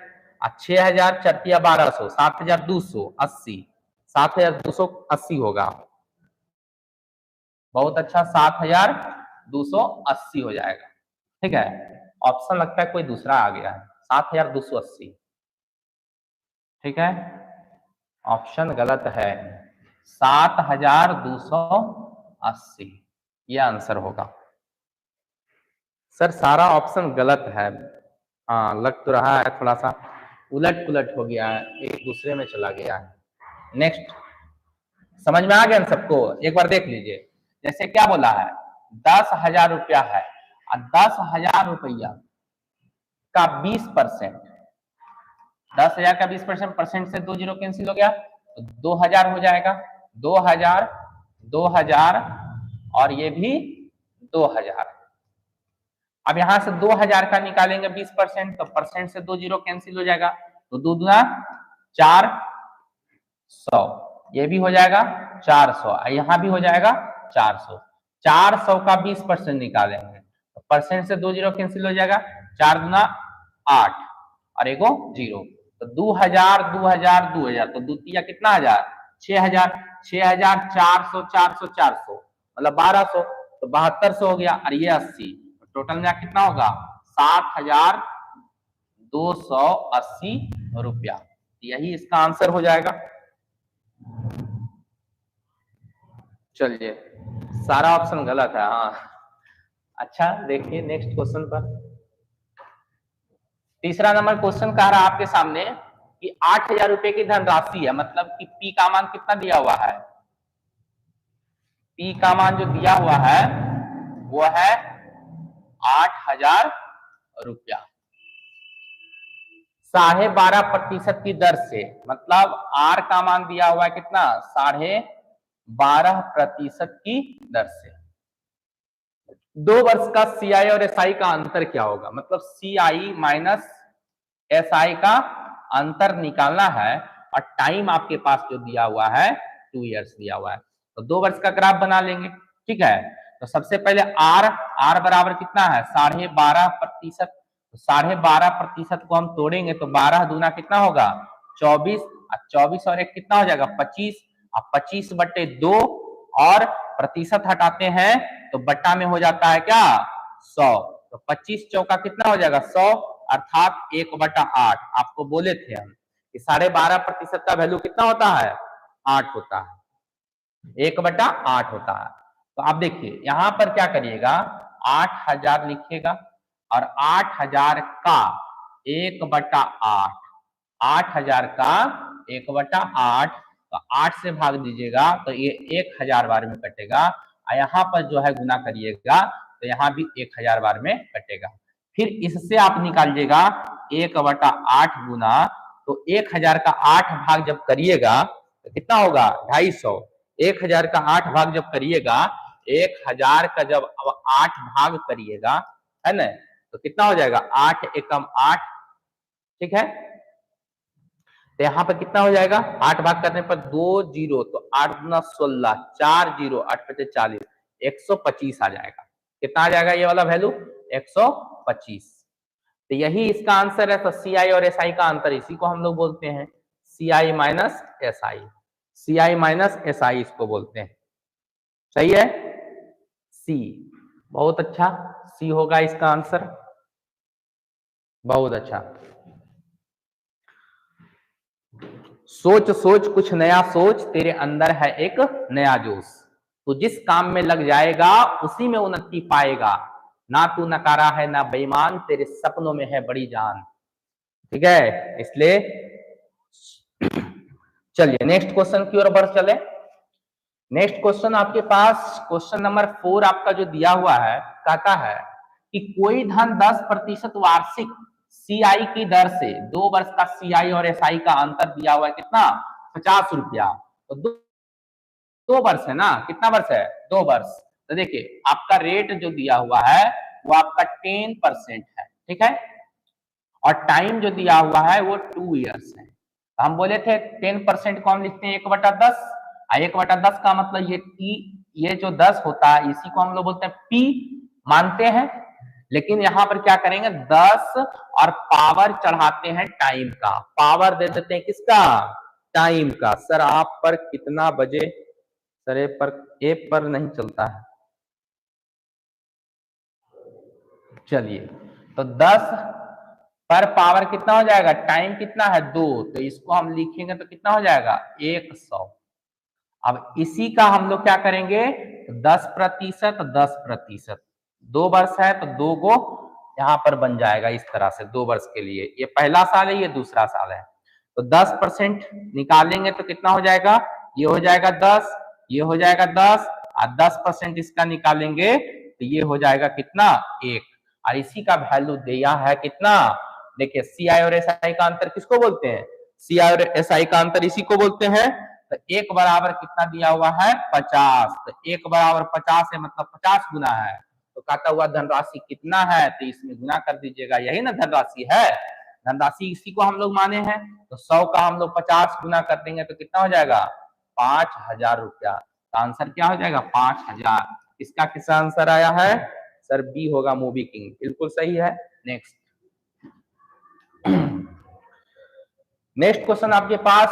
6,000 चरतिया 1,200, 7,280, 7,280 होगा, बहुत अच्छा, 7,280 हो जाएगा, ठीक है। ऑप्शन लगता है कोई दूसरा आ गया है, 7,280, ठीक है, ऑप्शन गलत है, 7,280 यह आंसर होगा। सर सारा ऑप्शन गलत है, हाँ लग तो रहा है, थोड़ा सा उलट पुलट हो गया है, एक दूसरे में चला गया है। नेक्स्ट, समझ में आ गया सबको, एक बार देख लीजिए। जैसे क्या बोला है, 10,000 रुपया है, और 10,000 रुपया का 20%, 10,000 का 20%, परसेंट से 2 जीरो कैंसिल हो गया, तो 2,000 हो जाएगा, 2,000 2,000, और ये भी 2,000। अब यहां से 2,000 का निकालेंगे 20%, तो परसेंट से 2 जीरो कैंसिल हो जाएगा, तो 2 दूना 400, ये भी हो जाएगा 400, यहां भी हो जाएगा 400, 400 का 20% निकालेंगे, तो परसेंट से 2 जीरो कैंसिल हो जाएगा, 4 दूना 8, और एगो जीरो, तो 2,000 2,000 2,000, तो द्वितीय कितना हजार, 6,000, 6,000 400 400 400 मतलब 1,200, तो 7,200 हो गया, और ये 80, टोटल में कितना होगा 7,280 रुपया, यही इसका आंसर हो जाएगा। चलिए, सारा ऑप्शन गलत है, हाँ। अच्छा देखिए नेक्स्ट क्वेश्चन पर, तीसरा नंबर क्वेश्चन कह रहा है आपके सामने कि 8,000 रुपए की धनराशि है, मतलब कि पी का मान कितना दिया हुआ है, पी का मान जो दिया हुआ है वो है 8,000 रुपया 12.5% की दर से, मतलब आर का मान दिया हुआ है कितना 12.5% की दर से। 2 वर्ष का सीआई और एसआई का अंतर क्या होगा, मतलब सीआई माइनस एसआई का अंतर निकालना है और टाइम आपके पास जो दिया हुआ है 2 इयर्स दिया हुआ है, तो 2 वर्ष का ग्राफ बना लेंगे। ठीक है, तो सबसे पहले आर बराबर कितना है 12.5%, तो 12.5% को हम तोड़ेंगे तो 12 दूना कितना होगा 24, 24 और एक कितना हो जाएगा 25, अब 25/2 और प्रतिशत हटाते हैं तो बट्टा में हो जाता है क्या 100, तो 25 चौका कितना हो जाएगा 100, अर्थात 1/8। आपको बोले थे हम कि 12.5% का वैल्यू कितना होता है 8 होता है, 1/8 होता है। तो आप देखिए यहां पर क्या करिएगा 8,000 लिखिएगा और 8,000 का 1/8, 8,000 का 1/8, तो 8 से भाग दीजिएगा तो ये 1,000 बार में कटेगा, और यहाँ पर जो है गुना करिएगा तो यहाँ भी 1,000 बार में कटेगा। फिर इससे आप निकालिएगा 1/8 गुना, तो 1,000 का 8 भाग जब करिएगा तो कितना होगा 250, 1,000 का 8 भाग जब करिएगा, 1,000 का जब अब 8 भाग करिएगा है ना, तो कितना हो जाएगा 8 एकम 8। ठीक है, तो यहाँ पर कितना हो जाएगा 8 भाग करने पर 2 जीरो, तो 8 गुना 16, 4 जीरो 8 पचे 40, 125 आ जाएगा। कितना आ जाएगा ये वाला वैल्यू 125। तो यही इसका आंसर है। तो सीआई और एसआई का अंतर इसी को हम लोग बोलते हैं CI minus SI, CI minus SI इसको बोलते हैं। सही है, सी, बहुत अच्छा, सी होगा इसका आंसर, बहुत अच्छा। सोच सोच कुछ नया सोच, तेरे अंदर है एक नया जोश, तो जिस काम में लग जाएगा उसी में उन्नति पाएगा, ना तू नकारा है ना बेईमान, तेरे सपनों में है बड़ी जान। ठीक है, इसलिए चलिए नेक्स्ट क्वेश्चन की ओर बढ़ चले। नेक्स्ट क्वेश्चन आपके पास क्वेश्चन नंबर 4 आपका जो दिया हुआ है, कहता है कि कोई धन 10% वार्षिक सीआई की दर से 2 वर्ष का सीआई और एसआई का अंतर दिया हुआ है कितना 50 रुपया, तो 2 वर्ष है ना, कितना वर्ष है 2 वर्ष। तो देखिए आपका रेट जो दिया हुआ है वो आपका 10% है। ठीक है, और टाइम जो दिया हुआ है वो 2 इयर्स है। तो हम बोले थे 10% को हम लिखते हैं 1/10, 1/10 का मतलब ये जो 10 होता है इसी को हम लोग बोलते हैं पी मानते हैं, लेकिन यहाँ पर क्या करेंगे 10 और पावर चढ़ाते हैं टाइम का, पावर दे देते हैं किसका टाइम का। सर आप पर कितना बजे, सर ए पर नहीं चलता है, चलिए तो 10 पर पावर कितना हो जाएगा, टाइम कितना है 2, तो इसको हम लिखेंगे तो कितना हो जाएगा 100। अब इसी का हम लोग क्या करेंगे 10%, 10%, 2 वर्ष है तो 2 को यहाँ पर बन जाएगा इस तरह से 2 वर्ष के लिए, ये पहला साल है ये दूसरा साल है, तो 10% निकालेंगे तो कितना हो जाएगा, ये हो जाएगा 10, ये हो जाएगा 10 और 10% इसका निकालेंगे तो ये हो जाएगा कितना 1, और इसी का वैल्यू दिया है कितना, देखिए सीआई और एसआई का अंतर किसको बोलते हैं, सीआई और एसआई का अंतर इसी को बोलते हैं। तो 1 बराबर कितना दिया हुआ है 50, तो 1 बराबर 50 है मतलब 50 गुना है, तो कहता हुआ धनराशि कितना है, तो इसमें गुना कर दीजिएगा, यही ना धनराशि है, धनराशि इसी को हम लोग माने हैं, तो 100 का हम लोग 50 गुना कर देंगे तो कितना हो जाएगा 5,000 रुपया। तो आंसर क्या हो जाएगा 5,000। इसका किसका आंसर आया है, सर बी होगा मूवी किंग, बिल्कुल सही है। नेक्स्ट नेक्स्ट क्वेश्चन आपके पास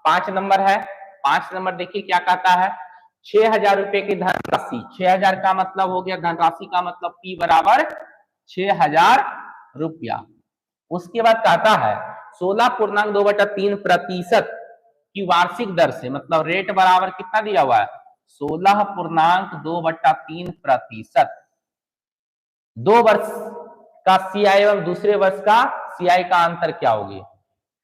5 नंबर है। 5 नंबर देखिए क्या कहता है, 6,000 रुपए की धनराशि, 6,000 का मतलब हो गया धनराशि का मतलब पी बराबर 6,000 रुपया। उसके बाद कहता है 16.2/3% की वार्षिक दर से, मतलब रेट बराबर कितना दिया हुआ है 16.2/3%। 2 वर्ष का सीआई एवं दूसरे वर्ष का सीआई का अंतर क्या होगी,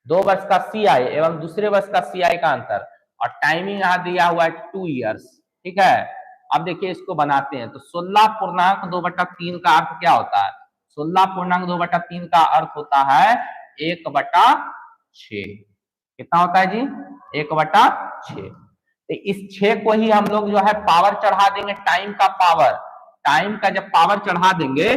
2 वर्ष का सीआई एवं दूसरे वर्ष का सीआई का अंतर, और टाइमिंग यहां दिया हुआ है 2 इयर्स। ठीक है, अब देखिए इसको बनाते हैं तो 16.2/3 का अर्थ क्या होता है? 16.2/3 का अर्थ होता है 1/6। कितना होता है जी? 1/6। तो इस 6 को ही हम लोग जो है पावर चढ़ा देंगे, टाइम का पावर। टाइम का जब पावर चढ़ा देंगे,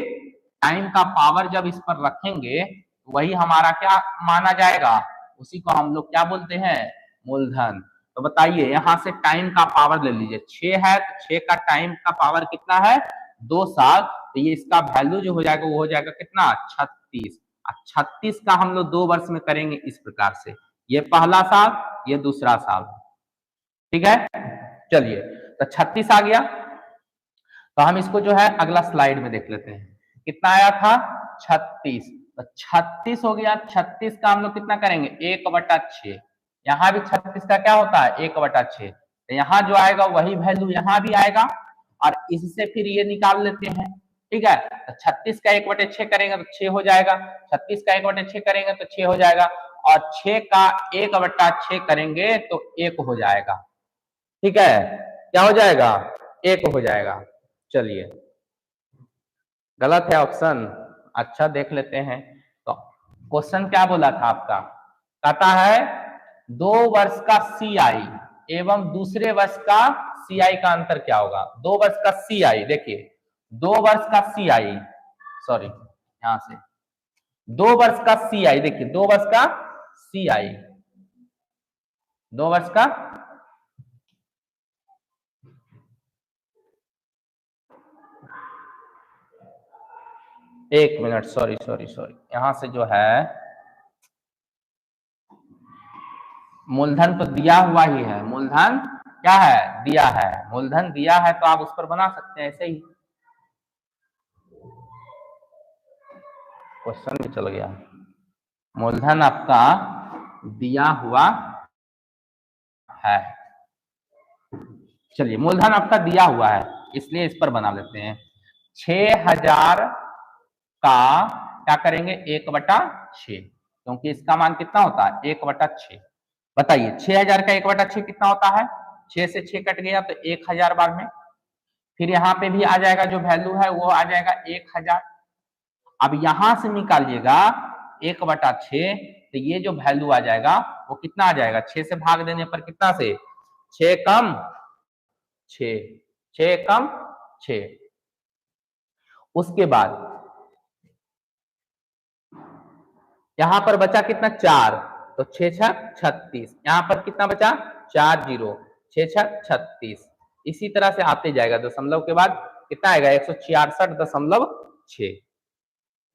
टाइम का पावर जब इस पर रखेंगे, वही हमारा क्या माना जाएगा? उसी को हम लोग क्या बोलते हैं? मूलधन। तो बताइए यहां से टाइम का पावर ले लीजिए, 6 है तो 6 का टाइम का पावर कितना है? 2 साल। तो ये इसका वैल्यू जो हो जाएगा वो हो जाएगा कितना? 36। 36 का हम लोग 2 वर्ष में करेंगे इस प्रकार से, ये पहला साल, ये दूसरा साल। ठीक है, चलिए तो 36 आ गया। तो हम इसको जो है अगला स्लाइड में देख लेते हैं, कितना आया था? 36। तो 36 हो गया। 36 का हम लोग कितना करेंगे? 1/6। यहाँ भी 36 का क्या होता है? 1/6। तो यहाँ जो आएगा वही वैल्यू यहाँ भी आएगा, और इससे फिर ये निकाल लेते हैं। ठीक है, तो 36 का 1/6 करेंगे तो 6 हो जाएगा, 36 का 1/6 करेंगे तो 6 हो जाएगा, और 6 का 1/6 करेंगे तो 1 हो जाएगा। ठीक है, क्या हो जाएगा? 1 हो जाएगा। चलिए, गलत है ऑप्शन। अच्छा देख लेते हैं, तो क्वेश्चन क्या बोला था आपका? कहता है 2 वर्ष का CI एवं दूसरे वर्ष का CI का अंतर क्या होगा? 2 वर्ष का CI, देखिए 2 वर्ष का CI, सॉरी यहां से 2 वर्ष का CI, देखिए 2 वर्ष का CI, 2 वर्ष का 1 मिनट, सॉरी यहां से जो है मूलधन तो दिया हुआ ही है, मूलधन क्या है? दिया है, मूलधन दिया है तो आप उस पर बना सकते हैं ऐसे ही। क्वेश्चन भी चल गया, मूलधन आपका दिया हुआ है। चलिए, मूलधन आपका दिया हुआ है इसलिए इस पर बना लेते हैं। 6000 का क्या करेंगे? 1/6, क्योंकि इसका मान कितना होता है? 1/6। बताइए 6000 का 1/6 कितना होता है? 6 से 6 कट गया तो 1000 बार में, फिर यहाँ पे भी आ जाएगा, जो वैल्यू है वो आ जाएगा 1000। अब यहां से निकालिएगा 1/6, तो ये जो वैल्यू आ जाएगा वो कितना आ जाएगा? 6 से भाग देने पर कितना से? 6 कम 6, 6 कम 6। उसके बाद यहां पर बचा कितना? 4, तो 6 6 36। यहां पर कितना बचा? 4 0, 6 6 36। इसी तरह से आते जाएगा, दशमलव के बाद कितना आएगा? 166.6,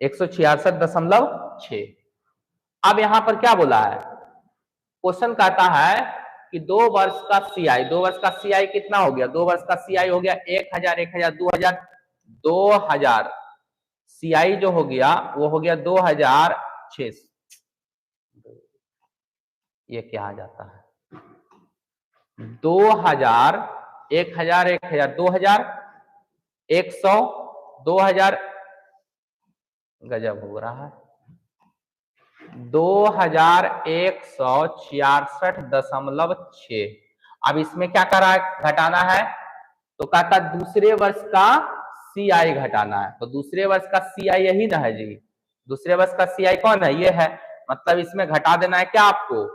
166.6। अब यहां पर क्या बोला है? क्वेश्चन कहता है कि 2 वर्ष का CI, 2 वर्ष का CI कितना हो गया? 2 वर्ष का CI हो गया 1000, 1000, 2000, 2000। CI जो हो गया वो हो गया 2006। ये क्या आ जाता है? 2000, 1000, 1000, 2000, 100, 2000, गजब हो रहा है, 2166.6। अब इसमें क्या करा? घटाना है, तो कहता दूसरे वर्ष का CI घटाना है। तो दूसरे वर्ष का CI यही ना है जी, दूसरे वर्ष का CI कौन है? ये है। मतलब इसमें घटा देना है क्या आपको?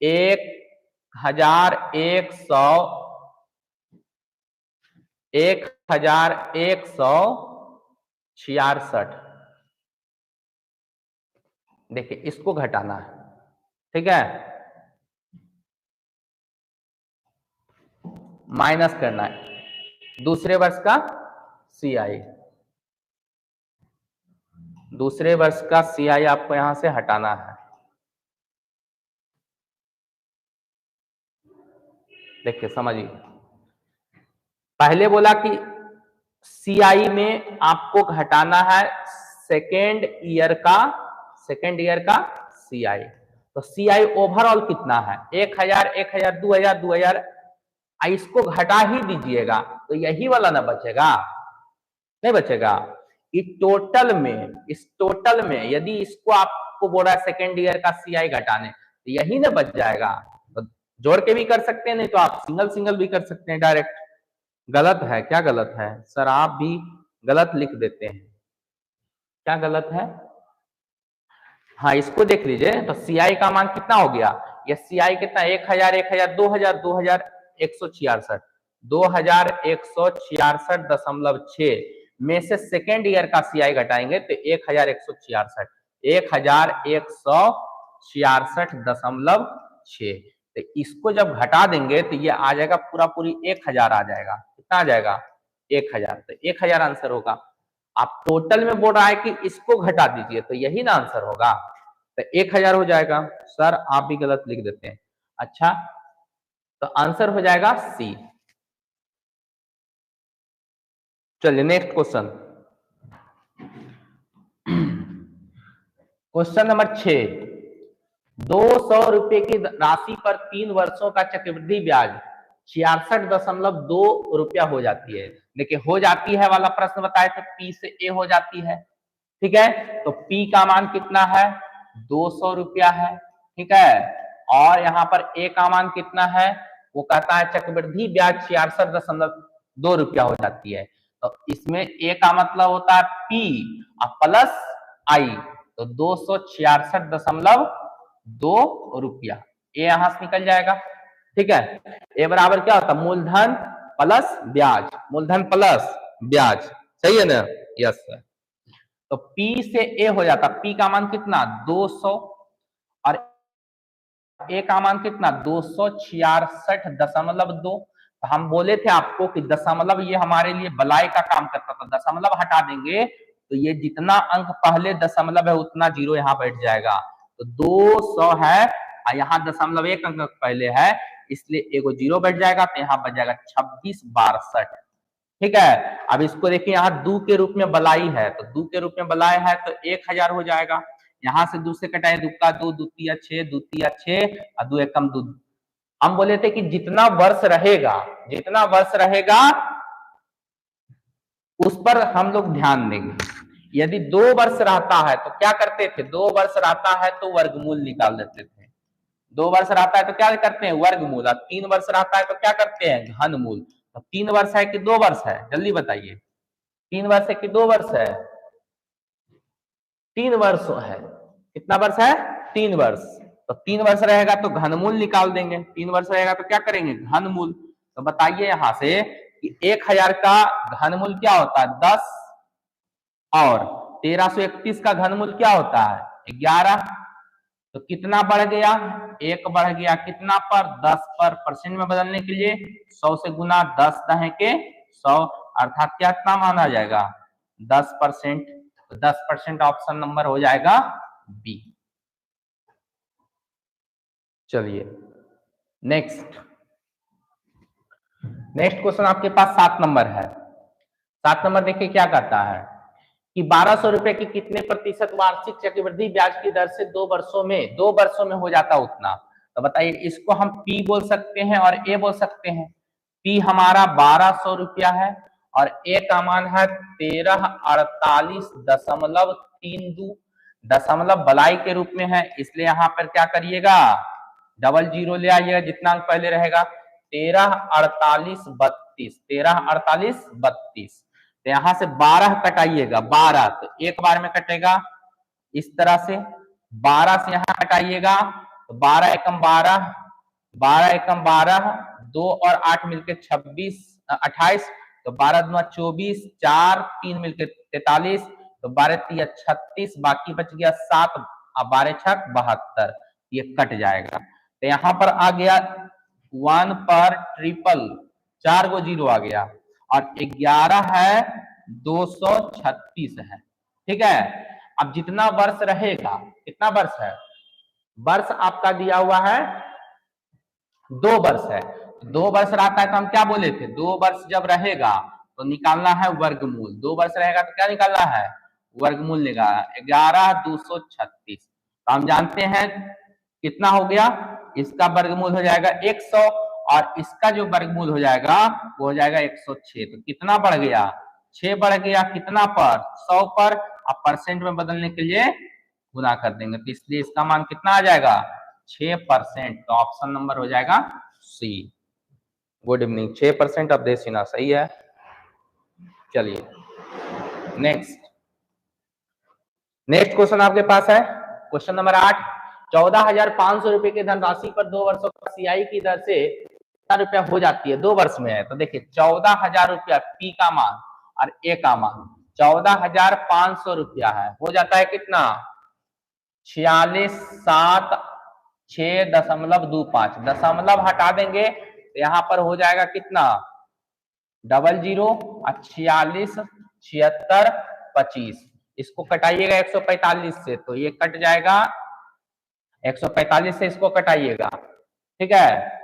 1166। देखिए इसको घटाना है, ठीक है, माइनस करना है दूसरे वर्ष का CI, दूसरे वर्ष का CI आपको यहां से हटाना है। देखिए समझिए, पहले बोला कि CI में आपको घटाना है सेकेंड ईयर का CI। तो CI ओवरऑल कितना है? 1000, 1000, 2000, 2000। इसको घटा ही दीजिएगा तो यही वाला ना बचेगा? नहीं बचेगा। इस टोटल में यदि इसको आपको बोला सेकेंड ईयर का CI घटाने, तो यही ना बच जाएगा। तो जोड़ के भी कर सकते हैं, नहीं तो आप सिंगल भी कर सकते हैं डायरेक्ट। गलत है, क्या गलत है सर? आप भी गलत लिख देते हैं, क्या गलत है? हाँ, इसको देख लीजिए तो CI का मान कितना हो गया? ये CI कितना? 1000, 1000, 2000, 2166, 2166.6 में से सेकेंड ईयर का CI घटाएंगे तो 1166, 1166.6। तो इसको जब घटा देंगे तो ये आ जाएगा पूरा पूरी 1000 आ जाएगा। कितना आ जाएगा? 1000। तो 1000 आंसर होगा। आप टोटल में बोल रहा है कि इसको घटा दीजिए, तो यही ना आंसर होगा। तो 1000 हो जाएगा। सर आप भी गलत लिख देते हैं। अच्छा, तो आंसर हो जाएगा सी। चलिए नेक्स्ट क्वेश्चन, क्वेश्चन नंबर 6। 200 रुपए की राशि पर 3 वर्षों का चक्रवृद्धि ब्याज 66.2 रुपया हो जाती है। देखिए हो जाती है वाला प्रश्न बताए थे, पी से ए हो जाती है। ठीक है, तो पी का मान कितना है? 200 रुपया है। ठीक है, और यहाँ पर ए का मान कितना है? वो कहता है चक्रवृद्धि ब्याज 66.2 रुपया हो जाती है। तो इसमें ए का मतलब होता है पी और प्लस आई, तो 266.2 रुपया। ए यहां से निकल जाएगा। ठीक है, ए बराबर क्या होता है? मूलधन प्लस ब्याज, मूलधन प्लस ब्याज। सही है ना? Yes sir. तो P से A हो जाता, P का मान कितना? 200 और A का मान कितना? 266.2। तो हम बोले थे आपको कि दशमलव ये हमारे लिए बलाई का काम करता था। दशमलव हटा देंगे तो ये जितना अंक पहले दशमलव है उतना जीरो यहाँ बैठ जाएगा। तो 200 है और यहाँ दशमलव एक अंक पहले है, इसलिए एगो जीरो बैठ जाएगा, तो यहाँ बच जाएगा 2662। ठीक है, अब इसको देखिए यहाँ दू के रूप में बलाई है, तो दू के रूप में बलाई है तो 1000 हो जाएगा। यहाँ से दू से कटाए, दू का दो, दूतिया 6, दूतिया 6 और दू एकम दू। हम बोले थे कि जितना वर्ष रहेगा, जितना वर्ष रहेगा उस पर हम लोग ध्यान देंगे। यदि 2 वर्ष रहता है तो क्या करते थे? 2 वर्ष रहता है तो वर्गमूल निकाल देते थे। 2 वर्ष रहता है तो क्या करते हैं? वर्गमूल। और 3 वर्ष रहता है तो क्या करते हैं? घनमूल। तो 3 वर्ष है कि 2 वर्ष है? जल्दी बताइए, 3 वर्ष है कि 2 वर्ष है? 3 वर्ष है। कितना वर्ष है? 3 वर्ष। तो 3 वर्ष रहेगा तो घनमूल निकाल देंगे। 3 वर्ष रहेगा तो क्या करेंगे? घनमूल। तो बताइए यहां से कि 1000 का घनमूल क्या होता है? 10 और 1331 का घनमूल क्या होता है? 11। तो कितना बढ़ गया? 1 बढ़ गया। कितना पर? 10 पर। परसेंट में बदलने के लिए 100 से गुना, 10 दहे के 100, अर्थात क्या कितना माना जाएगा? 10%। तो 10% ऑप्शन नंबर हो जाएगा बी। चलिए नेक्स्ट, नेक्स्ट क्वेश्चन आपके पास 7 नंबर है। 7 नंबर देखिए क्या कहता है कि 1200 रुपए की कितने प्रतिशत वार्षिक चक्रवृद्धि ब्याज की दर से 2 वर्षों में हो जाता उतना। तो बताइए, इसको हम पी बोल सकते हैं और ए बोल सकते हैं। पी हमारा 1200 रुपया है और ए का मान है 1348.32। दशमलव बलाई के रूप में है, इसलिए यहाँ पर क्या करिएगा? डबल जीरो ले आइएगा, जितना अंक पहले रहेगा। 134832, 134832। तो यहां से 12 कटाइएगा, 12 तो एक बार में कटेगा इस तरह से। 12 से यहां कटाइएगा तो 12 एकम 12, 12 एकम 12, 2 और 8 मिलकर 26, 28। तो 12 दूना 24, 4 3 मिलकर 43, तो 12 3 36, बाकी बच गया 7 और 12 6 72। ये कट जाएगा। तो यहां पर आ गया 1 पर ट्रिपल, 4 गो जीरो आ गया, और 11 है, 236 है। ठीक है, अब जितना वर्ष रहेगा, कितना वर्ष है? वर्ष आपका दिया हुआ है 2 वर्ष है। 2 वर्ष रहता है तो हम क्या बोले थे? 2 वर्ष जब रहेगा तो निकालना है वर्गमूल। 2 वर्ष रहेगा तो क्या निकालना है? वर्गमूल निकालना। 11,236। तो हम जानते हैं कितना हो गया? इसका वर्गमूल हो जाएगा 100 और इसका जो वर्गमूल हो जाएगा वो हो जाएगा 106। तो कितना बढ़ गया? 6 बढ़ गया। कितना पर? 100 पर। अब परसेंट में बदलने के लिए गुना कर देंगे, तो इसलिए इसका मान कितना आ जाएगा? 6%। तो ऑप्शन नंबर हो जाएगा C. Good evening. 6% Awadhesh Sinha, सही है। चलिए नेक्स्ट नेक्स्ट क्वेश्चन आपके पास है क्वेश्चन नंबर 8। 14,500 रुपए की धनराशि पर 2 वर्षों का सीआई की दर से कितना रुपया हो जाती है? 2 वर्ष में है तो देखिए 14,000 रुपया पी का मान और ए का मान 14,500 रुपया है, हो जाता है कितना? 46,7,6.25 दशमलव हटा देंगे तो यहाँ पर हो जाएगा कितना? 00 और 46 76 25। इसको कटाइएगा 145 से तो ये कट जाएगा, 145 से इसको कटाइएगा, ठीक है।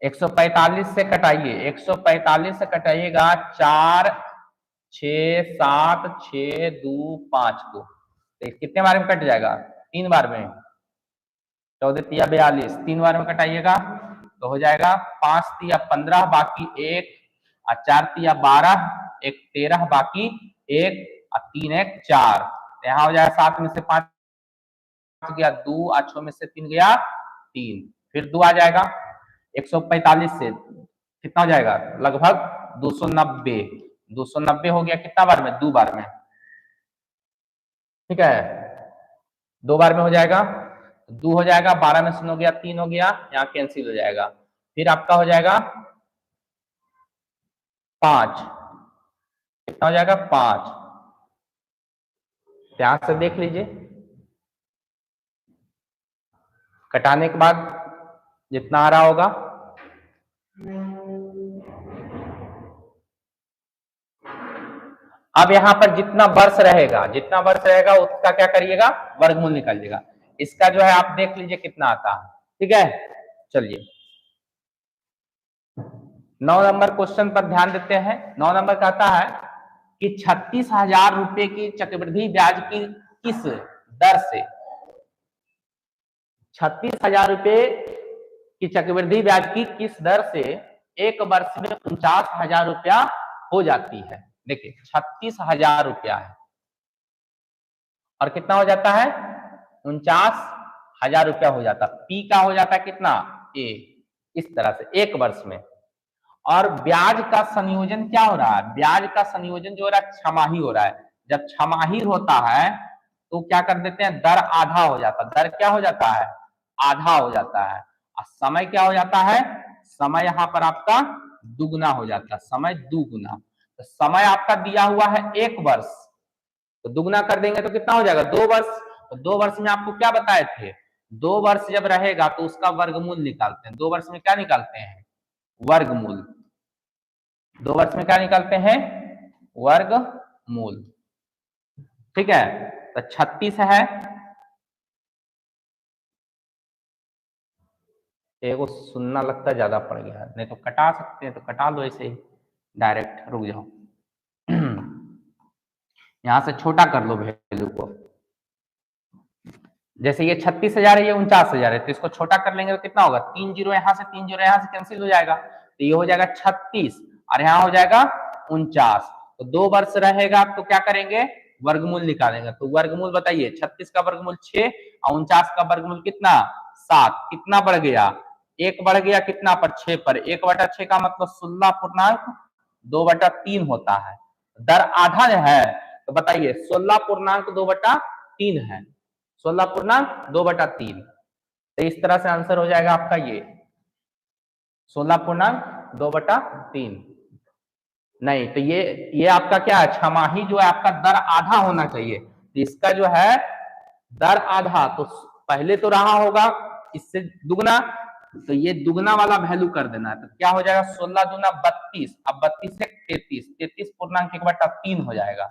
145 से कटाइए, 145 से कटाइएगा 4 6 7 6 2 5 को, तो कितने बार में कट जाएगा? 3 बार में। 14 तिया 42, 3 बार में कटाइएगा तो हो जाएगा 5 तिया 15 बाकी 1 और 4 तिया 12 एक 13 बाकी 1 और 3 एक 4, यहाँ हो जाएगा 7 में से 5 गया 2 और 6 में से 3 गया 3, फिर 2 आ जाएगा। 145 से कितना हो जाएगा? लगभग 290। 290 हो गया कितना बार में? 2 बार में, ठीक है। 2 बार में हो जाएगा, 2 हो जाएगा, 12 में से हो गया 3 हो गया, यहाँ कैंसिल हो जाएगा, फिर आपका हो जाएगा 5, कितना हो जाएगा? 5। ध्यान से देख लीजिए, कटाने के बाद जितना आ रहा होगा अब यहाँ पर जितना वर्ष रहेगा, जितना वर्ष रहेगा उसका क्या करिएगा? वर्गमूल निकालिएगा। इसका जो है आप देख लीजिए कितना आता है, ठीक है। चलिए 9 नंबर क्वेश्चन पर ध्यान देते हैं। 9 नंबर कहता है कि 36,000 रुपए की चक्रवृद्धि ब्याज की किस दर से 36,000 रुपए की चक्रवृद्धि ब्याज की किस दर से एक वर्ष में 49,000 रुपया हो जाती है? देखिए 36,000 रुपया है और कितना हो जाता है? 49,000 रुपया हो जाता है। पी का हो जाता है कितना? ए। इस तरह से एक वर्ष में। और ब्याज का संयोजन क्या हो रहा है? ब्याज का संयोजन जो हो रहा है छमाही हो रहा है। जब छमाही होता है तो क्या कर देते हैं? दर आधा हो जाता है। दर क्या हो जाता है? आधा हो जाता है। और समय क्या हो जाता है? समय यहाँ पर आपका दुगना हो जाता है, समय दुगुना। तो समय आपका दिया हुआ है 1 वर्ष, तो दुगना कर देंगे तो कितना हो जाएगा? 2 वर्ष। तो 2 वर्ष में आपको क्या बताए थे? 2 वर्ष जब रहेगा तो उसका वर्गमूल निकालते हैं। 2 वर्ष में क्या निकालते हैं? वर्गमूल। 2 वर्ष में क्या निकालते हैं? वर्गमूल, ठीक है। तो 36 है, एगो सुनना लगता ज्यादा पड़ गया, नहीं तो कटा सकते हैं तो कटा लो ऐसे ही डायरेक्ट, रुक जाओ यहां से छोटा कर लो वैल्यू को। जैसे ये 36,000 है, ये 49,000 है, तो इसको छोटा कर लेंगे तो कितना होगा? 3 जीरो यहाँ से 3 जीरो यहाँ से कैंसिल हो जाएगा, तो ये हो जाएगा 36 और यहाँ हो जाएगा 49। तो 2 वर्ष रहेगा तो क्या करेंगे? वर्गमूल निकालेंगे। तो वर्गमूल बताइए, 36 का वर्गमूल 6 और 49 का वर्गमूल कितना? 7। कितना बढ़ गया? 1 बढ़ गया कितना पर? 6 पर। 1/6 का मतलब 16.2/3 होता है। दर आधा है तो बताइए 16.2/3 है, 16.2/3। तो इस तरह से आंसर हो जाएगा आपका ये 16.2/3। नहीं तो ये आपका क्या है? छमाही जो है आपका दर आधा होना चाहिए, तो इसका जो है दर आधा, तो पहले तो रहा होगा इससे दुगना, तो ये दुगना वाला वैल्यू कर देना है। तो क्या हो जाएगा? 16 दूना 32, अब 32 से 33, 33.1/3 हो जाएगा,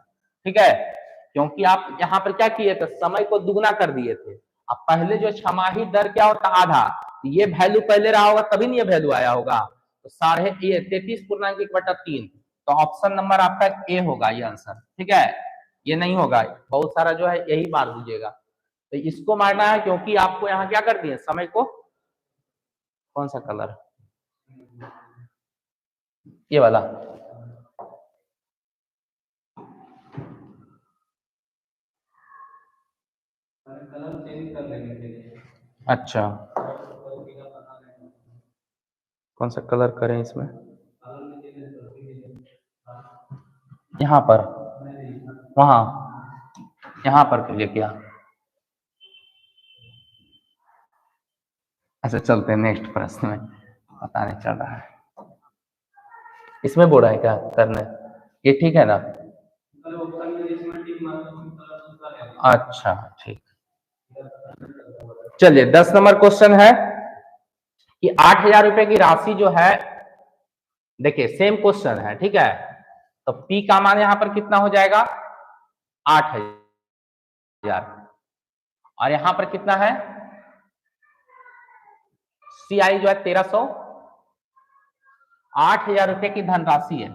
ठीक है। क्योंकि आप यहाँ पर क्या किए थे? समय को दुगना कर दिए थे। अब पहले जो छमाही दर क्या होता? आधा, ये वैल्यू पहले रहा होगा तभी नहीं ये वैल्यू आया होगा। तो 33.1/3, तो ऑप्शन नंबर आपका ए होगा ये आंसर, ठीक है। ये नहीं होगा, बहुत सारा जो है यही मार दीजिएगा। तो इसको मारना है क्योंकि आपको यहाँ क्या कर दिए? समय को, कौन सा कलर? ये वाला। कलर चेंज कर लेने के लिए। अच्छा कौन सा कलर करें इसमें, यहाँ पर, वहां, यहाँ पर क्लिक किया। अच्छा चलते हैं नेक्स्ट प्रश्न में, पता नहीं चल रहा है इसमें बोल रहा है क्या करना है, ये ठीक है ना। अच्छा ठीक, चलिए 10 नंबर क्वेश्चन है कि 8,000 रुपए की राशि जो है, देखिए सेम क्वेश्चन है, ठीक है, तो P का मान यहां पर कितना हो जाएगा 8,000, और यहां पर कितना है CI जो है 1300, 8,000 रुपए की धनराशि है,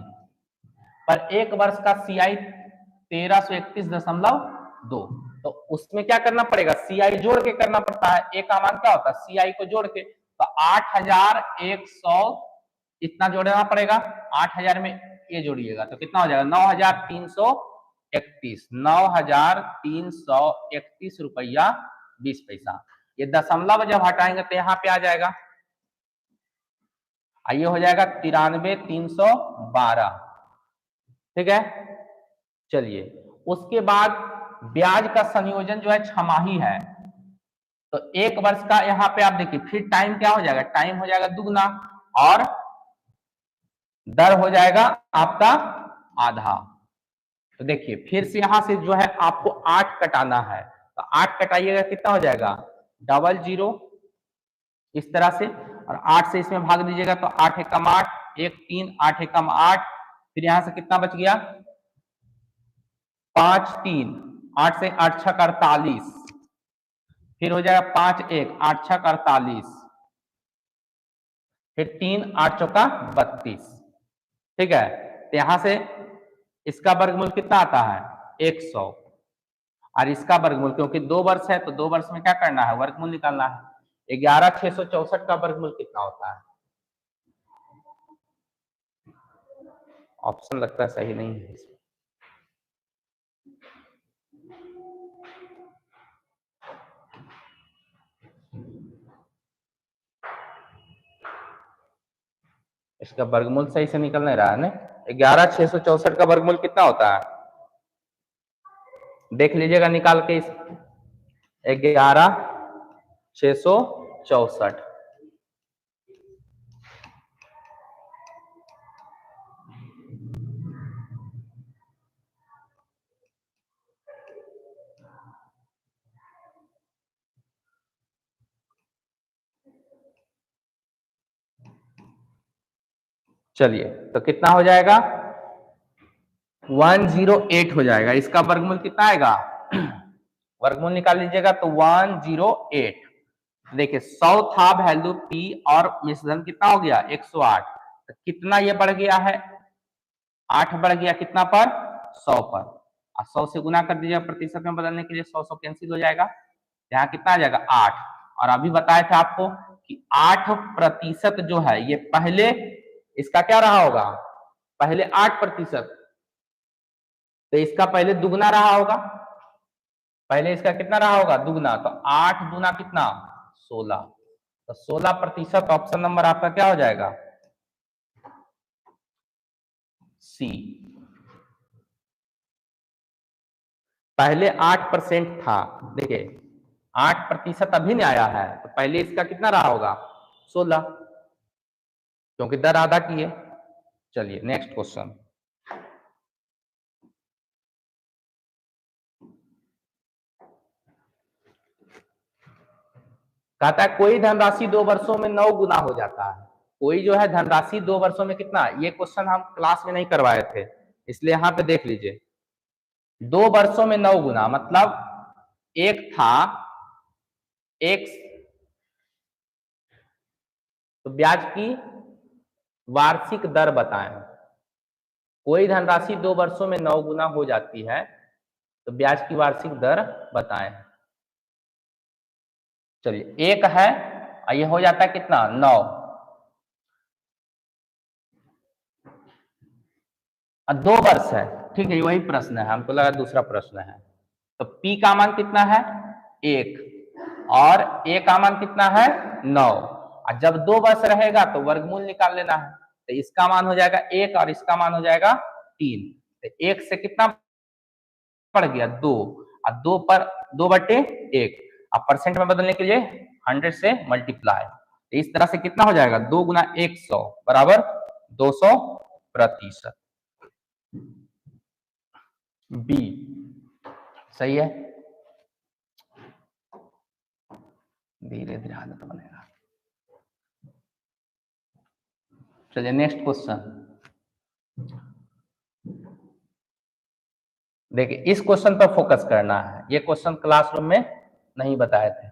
पर एक वर्ष का CI 1331.2, तो उसमें क्या करना पड़ेगा, CI जोड़ के करना पड़ता है, एक का मान क्या होता है CI को जोड़ के, तो 8,100 इतना जोड़ना पड़ेगा, 8,000 में ये जोड़िएगा तो कितना हो जाएगा 9,331, 9,331 रुपया 20 पैसा। ये दशमलव जब हटाएंगे तो यहाँ पे आ जाएगा, ये हो जाएगा 93,312, ठीक है। चलिए उसके बाद ब्याज का संयोजन जो है छमाही है, तो एक वर्ष का यहाँ पे आप देखिए, फिर टाइम क्या हो जाएगा, टाइम हो जाएगा दुगना, और दर हो जाएगा आपका आधा। तो देखिए फिर से यहां से जो है आपको 8 कटाना है, तो 8 कटाइएगा कितना हो जाएगा 00, इस तरह से, और 8 से इसमें भाग दीजिएगा तो 8 एकम 8, 1 3, 8 एकम 8, फिर यहां से कितना बच गया 5 3, 8 से 8 छक 48, फिर हो जाएगा 5 1, 8 छक 48, फिर 3 8 चौका 32, ठीक है। तो यहां से इसका वर्गमूल कितना आता है 100, और इसका वर्गमूल, क्योंकि 2 वर्ष है तो 2 वर्ष में क्या करना है वर्गमूल निकालना है, 11,664 का वर्गमूल कितना होता है, ऑप्शन लगता है सही नहीं है इसमें। इसका वर्गमूल सही से निकल नहीं रहा है ना, 11,664 का वर्गमूल कितना होता है देख लीजिएगा निकाल के, इस 11,664, चलिए तो कितना हो जाएगा 108 हो जाएगा, इसका वर्गमूल कितना आएगा वर्गमूल निकाल लीजिएगा तो 108, देखिए 100 था वैल्यू P और मिश्रण कितना हो गया 108, तो कितना ये बढ़ गया है 8 बढ़ गया कितना पर 100 पर, और 100 से गुना कर दीजिएगा प्रतिशत में बदलने के लिए, 100 कैंसिल हो जाएगा, यहाँ कितना आ जाएगा 8, और अभी बताया था आपको कि 8% जो है ये पहले इसका क्या रहा होगा, पहले 8%, तो इसका पहले दुगना रहा होगा, पहले इसका कितना रहा होगा दुगना, तो 8 दूना कितना 16, तो 16%, ऑप्शन नंबर आपका क्या हो जाएगा सी। पहले 8% था, देखिए 8% अभी नहीं आया है, तो पहले इसका कितना रहा होगा 16, क्योंकि दर आधा की है। चलिए नेक्स्ट क्वेश्चन, कहता है कोई धनराशि 2 वर्षों में 9 गुना हो जाता है, कोई जो है धनराशि 2 वर्षों में कितना, ये क्वेश्चन हम क्लास में नहीं करवाए थे, इसलिए यहां पे देख लीजिए 2 वर्षों में 9 गुना, मतलब एक था एक, तो ब्याज की वार्षिक दर बताएं, कोई धनराशि 2 वर्षों में 9 गुना हो जाती है तो ब्याज की वार्षिक दर बताएं। चलिए एक है, ये हो जाता है कितना 9, और 2 वर्ष है, ठीक है वही प्रश्न है, हमको लगा दूसरा प्रश्न है, तो P का मान कितना है 1, और A का मान कितना है 9, और जब 2 वर्ष रहेगा तो वर्गमूल निकाल लेना है। तो इसका मान हो जाएगा 1 और इसका मान हो जाएगा 3। तो 1 से कितना बढ़ गया 2, और 2 पर 2/1। अब परसेंट में बदलने के लिए 100 से मल्टीप्लाई। तो इस तरह से कितना हो जाएगा 2 गुना 100 बराबर 200%। बी सही है। धीरे धीरे आदत बनेगा। चलिए नेक्स्ट क्वेश्चन देखिए, इस क्वेश्चन पर फोकस करना है। ये क्वेश्चन क्लासरूम में नहीं बताए थे।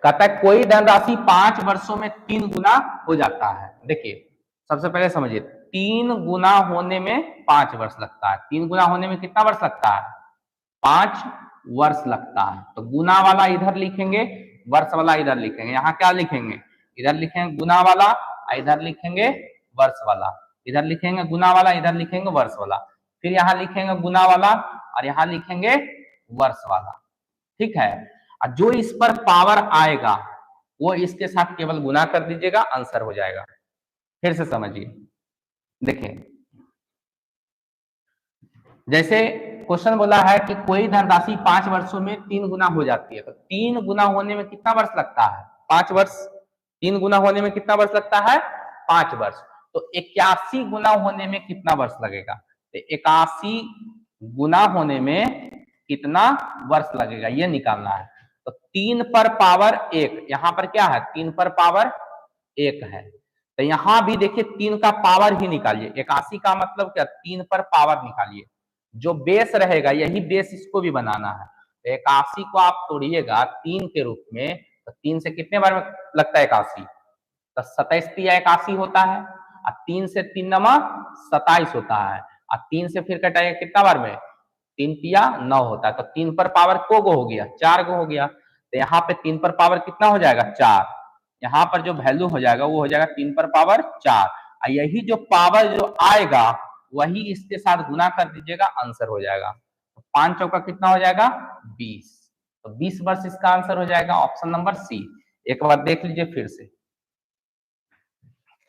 कहता है कोई धनराशि 5 वर्षों में 3 गुना हो जाता है। देखिए सबसे पहले समझिए, 3 गुना होने में 5 वर्ष लगता है। 3 गुना होने में कितना वर्ष लगता है 5 वर्ष लगता है। तो गुना वाला इधर लिखेंगे, वर्ष वाला इधर लिखेंगे। यहाँ क्या लिखेंगे, इधर लिखेंगे गुना वाला, इधर लिखेंगे वर्ष वाला। इधर लिखेंगे गुना वाला, इधर लिखेंगे वर्ष वाला। फिर यहाँ लिखेंगे गुना वाला और यहाँ लिखेंगे वर्ष वाला। ठीक है, और जो इस पर पावर आएगा वो इसके साथ केवल गुना कर दीजिएगा, आंसर हो जाएगा। फिर से समझिए, देखिए जैसे क्वेश्चन बोला है कि कोई धनराशि 5 वर्षों में 3 गुना हो जाती है। तो 3 गुना होने में कितना वर्ष लगता है 5 वर्ष। 3 गुना होने में कितना वर्ष लगता है 5 वर्ष। तो 81 गुना होने में कितना वर्ष लगेगा। तो 81 गुना होने में कितना वर्ष लगेगा ये निकालना है। तो 3 पर पावर 1, यहाँ पर क्या है 3 पर पावर 1 है। तो यहां भी देखिए 3 का पावर ही निकालिए। 81 का मतलब क्या 3 पर पावर निकालिए। जो बेस रहेगा यही बेस इसको भी बनाना है। तो 81 को आप तोड़िएगा 3 के रूप में, तो 3 से कितने बार में लगता है 81, तो 27 तिया 81 होता है। और 3 से 3 नमा 27 होता है। और 3 से फिर कटाएगा कितना बार में 3 तिया 9 होता है। तो 3 पर पावर को गो हो गया 4 गो हो गया। तो यहाँ पे 3 पर पावर कितना हो जाएगा 4। यहाँ पर जो वैल्यू हो जाएगा वो हो जाएगा 3 पर पावर 4। और यही जो पावर जो आएगा वही इसके साथ गुना कर दीजिएगा, आंसर हो जाएगा। तो 5 चौका कितना हो जाएगा 20। तो 20 वर्ष इसका आंसर हो जाएगा, ऑप्शन नंबर सी। एक बार देख लीजिए फिर से।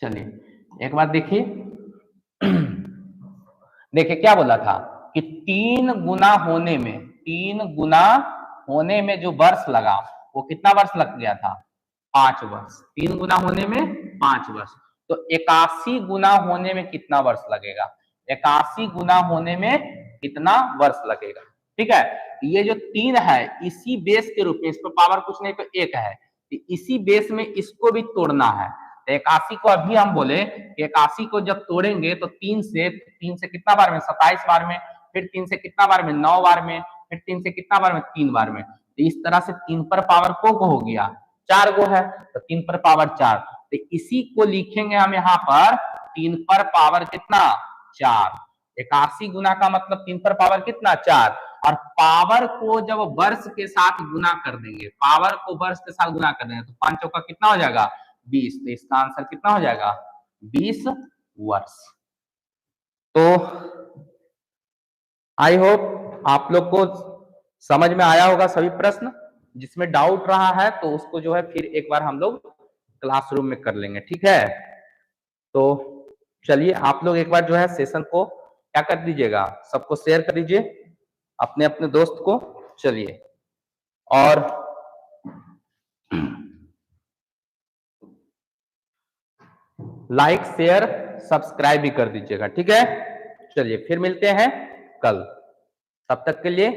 चलिए एक बार देखिए देखिए क्या बोला था कि 3 गुना होने में जो वर्ष लगा वो कितना वर्ष लग गया था 5 वर्ष। 3 गुना होने में 5 वर्ष। तो 81 गुना होने में कितना वर्ष लगेगा, 81 गुना होने में कितना वर्ष लगेगा। ठीक है, ये जो 3 है इसी बेस के रूप में, इस पर पावर कुछ नहीं तो 1 है, इसी बेस में इसको भी तोड़ना है। तो 81 को अभी हम बोले कि 81 को जब तोड़ेंगे तो 3 से कितना बार में 27 बार में, फिर 3 से कितना बार में 9 बार में, फिर 3 से कितना बार में 3 बार में। तो इस तरह से 3 पर पावर को हो गया 4 गो है, तो 3 पर पावर 4। तो इसी को लिखेंगे हम यहाँ पर 3 पर पावर कितना 4। 81 गुना का मतलब 3 पर पावर कितना 4। और पावर को जब वर्ष के साथ गुना कर देंगे, पावर को वर्ष के साथ गुना कर देंगे तो 5 चौका कितना हो जाएगा 20। तो इसका आंसर कितना हो जाएगा 20 वर्ष। तो आई होप आप लोग को समझ में आया होगा सभी प्रश्न। जिसमें डाउट रहा है तो उसको जो है फिर एक बार हम लोग क्लासरूम में कर लेंगे। ठीक है, तो चलिए आप लोग एक बार जो है सेशन को क्या कर दीजिएगा, सबको शेयर कर दीजिए अपने अपने दोस्त को। चलिए, और लाइक शेयर सब्सक्राइब भी कर दीजिएगा। ठीक है, चलिए फिर मिलते हैं कल, तब तक के लिए